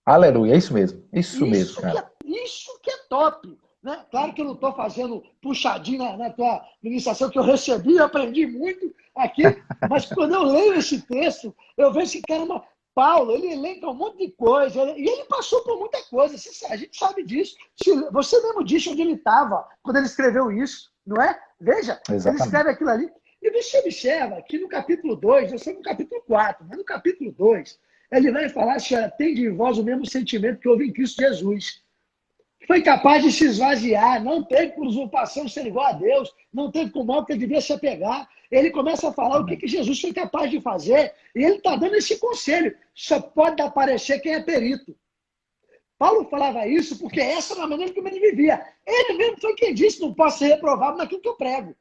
Aleluia, é isso mesmo. Isso mesmo, cara. Isso que é top. Né? Claro que eu não estou fazendo puxadinho na tua ministração, que eu recebi e aprendi muito aqui, mas quando eu leio esse texto, eu vejo que, caramba, Paulo, ele elenca um monte de coisa, e ele passou por muita coisa, a gente sabe disso. Você mesmo disse onde ele estava quando ele escreveu isso, não é? Veja, exatamente. Ele escreve aquilo ali. E você observa que no capítulo 2, eu sei no capítulo 4, mas no capítulo 2, ele vai falar, senhora, tende em vós o mesmo sentimento que houve em Cristo Jesus. Foi capaz de se esvaziar, não teve por usurpação ser igual a Deus, não teve com o mal que ele devia se apegar. Ele começa a falar o que Jesus foi capaz de fazer, e ele está dando esse conselho. Só pode aparecer quem é perito. Paulo falava isso porque essa era a maneira como ele vivia. Ele mesmo foi quem disse, não posso ser reprovado naquilo que eu prego.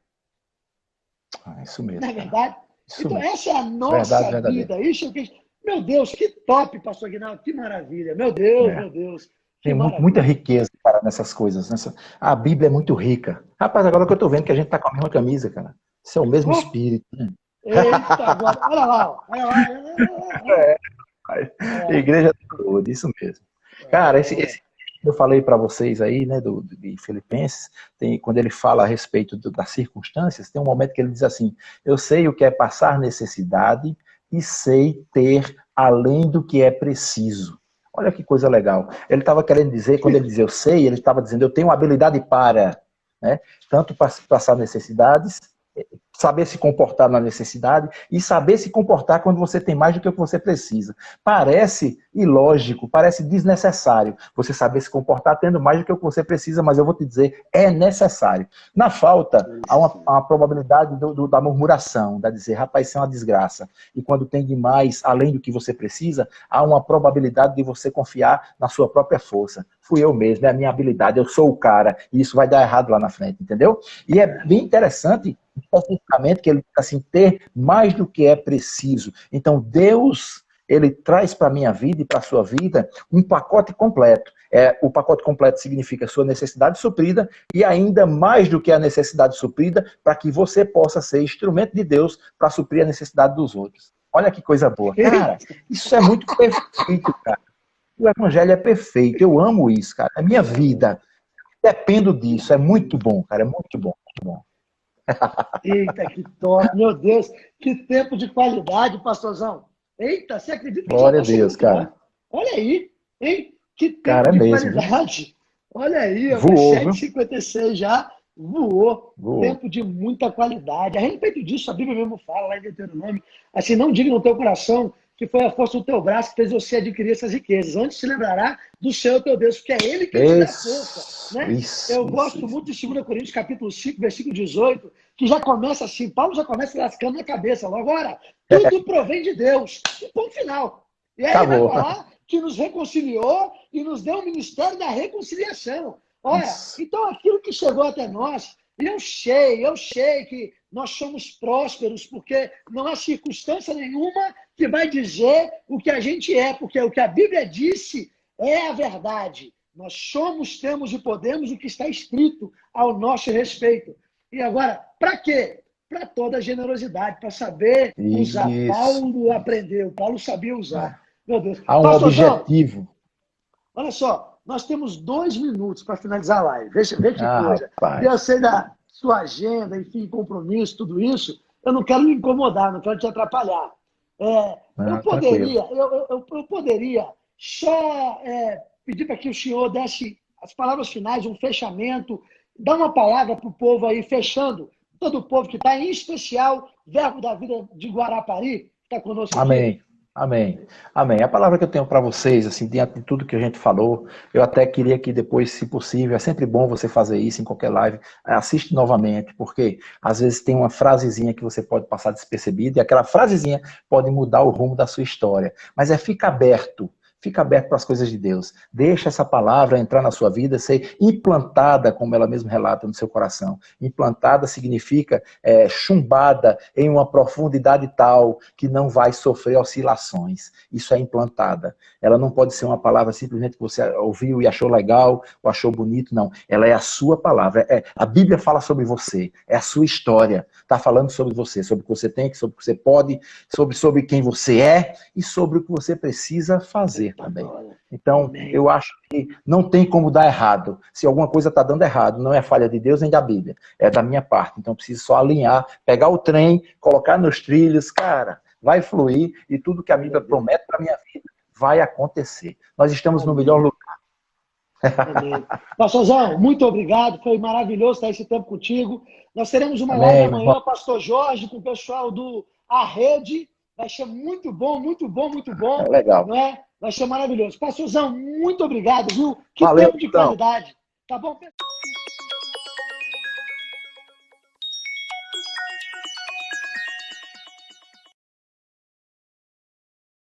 Isso mesmo. Não é verdade? Isso então, mesmo. Essa é a nossa vida. Isso que... Meu Deus, que top, pastor Aguinaldo, que maravilha. Meu Deus, meu Deus. Tem muita riqueza, cara, nessas coisas. A Bíblia é muito rica. Rapaz, agora que eu tô vendo que a gente tá com a mesma camisa, cara. Isso é o mesmo espírito. Né? Eita, agora. Olha lá. Olha lá. Igreja toda, isso mesmo. Cara, esse eu falei para vocês aí, né, de Filipenses, quando ele fala a respeito das circunstâncias, tem um momento que ele diz assim, eu sei o que é passar necessidade e sei ter além do que é preciso. Olha que coisa legal. Ele estava querendo dizer, quando ele dizia eu sei, ele estava dizendo eu tenho habilidade para, né? Tanto passar necessidades saber se comportar na necessidade e saber se comportar quando você tem mais do que o que você precisa. Parece ilógico, parece desnecessário você saber se comportar tendo mais do que o que você precisa, mas eu vou te dizer, é necessário. Na falta, há uma probabilidade da murmuração, da dizer, rapaz, isso é uma desgraça. E quando tem demais, além do que você precisa, há uma probabilidade de você confiar na sua própria força. Fui eu mesmo, é a minha habilidade, eu sou o cara, e isso vai dar errado lá na frente, entendeu? E é bem interessante, especificamente, que ele diz assim, ter mais do que é preciso. Então, Deus, ele traz para a minha vida e para a sua vida um pacote completo. O pacote completo significa sua necessidade suprida e ainda mais do que a necessidade suprida para que você possa ser instrumento de Deus para suprir a necessidade dos outros. Olha que coisa boa. Cara, isso é muito perfeito, cara. O evangelho é perfeito. Eu amo isso, cara. É minha vida. Dependo disso. É muito bom, cara. É muito bom, muito bom. Eita, que top. Meu Deus, que tempo de qualidade, pastorzão. Eita, você acredita que Glória já a está Deus, chegando? cara. Olha aí, hein? Que tempo Cara, é de mesmo, viu? qualidade. Olha aí, Voou, viu? 7h56 já voou. Voou. Tempo de muita qualidade. A respeito disso, a Bíblia mesmo fala lá em Deuteronômio, assim, não diga no teu coração que foi a força do teu braço que fez você adquirir essas riquezas. Antes se lembrará do Senhor teu Deus, porque é Ele que te dá força. Né? Eu gosto muito de 2 Coríntios, capítulo 5, versículo 18, que já começa assim, Paulo já começa lascando na cabeça. Agora, tudo provém de Deus. E ponto final. E aí Acabou. vai falar que nos reconciliou e nos deu o ministério da reconciliação. Olha, então aquilo que chegou até nós, eu sei que nós somos prósperos, porque não há circunstância nenhuma que vai dizer o que a gente é, porque o que a Bíblia disse é a verdade. Nós somos, temos e podemos o que está escrito ao nosso respeito. E agora, para quê? Para toda a generosidade, para saber usar. Isso. Paulo aprendeu, Paulo sabia usar. Meu Deus. Há um objetivo. Olha só, nós temos 2 minutos para finalizar a live. Vê que coisa. Rapaz. Eu sei da sua agenda, enfim, compromisso, tudo isso. Eu não quero me incomodar, não quero te atrapalhar. Eu poderia só pedir para que o senhor desse as palavras finais, um fechamento, dar uma palavra para o povo aí, fechando. Todo o povo que está, em especial, Verbo da Vida de Guarapari, que está conosco aqui. Amém. Amém. Amém. A palavra que eu tenho para vocês, assim, diante de tudo que a gente falou, eu até queria que depois, se possível, é sempre bom você fazer isso em qualquer live, assiste novamente, porque às vezes tem uma frasezinha que você pode passar despercebida e aquela frasezinha pode mudar o rumo da sua história. Mas fica aberto. Fica aberto para as coisas de Deus. Deixa essa palavra entrar na sua vida, ser implantada, como ela mesma relata, no seu coração. Implantada significa chumbada em uma profundidade tal que não vai sofrer oscilações. Isso é implantada. Ela não pode ser uma palavra simplesmente que você ouviu e achou legal ou achou bonito, não. Ela é a sua palavra. A Bíblia fala sobre você. É a sua história. Está falando sobre você, sobre o que você tem, sobre o que você pode, sobre quem você é e sobre o que você precisa fazer também. Então, eu acho que não tem como dar errado. Se alguma coisa está dando errado, não é falha de Deus nem da Bíblia, é da minha parte. Então, eu preciso só alinhar, pegar o trem, colocar nos trilhos, cara, vai fluir e tudo que a Bíblia promete para a minha vida vai acontecer. Nós estamos no melhor lugar. Amém. Pastorzão, muito obrigado, foi maravilhoso estar esse tempo contigo. Nós teremos uma live amanhã, Pastor Jorge, com o pessoal do A Rede. Vai ser muito bom, muito bom, muito bom. Legal. Não é? Vai ser maravilhoso. Pastorzão, muito obrigado, viu? Que Valeu, tempo de qualidade. Tá bom, pessoal?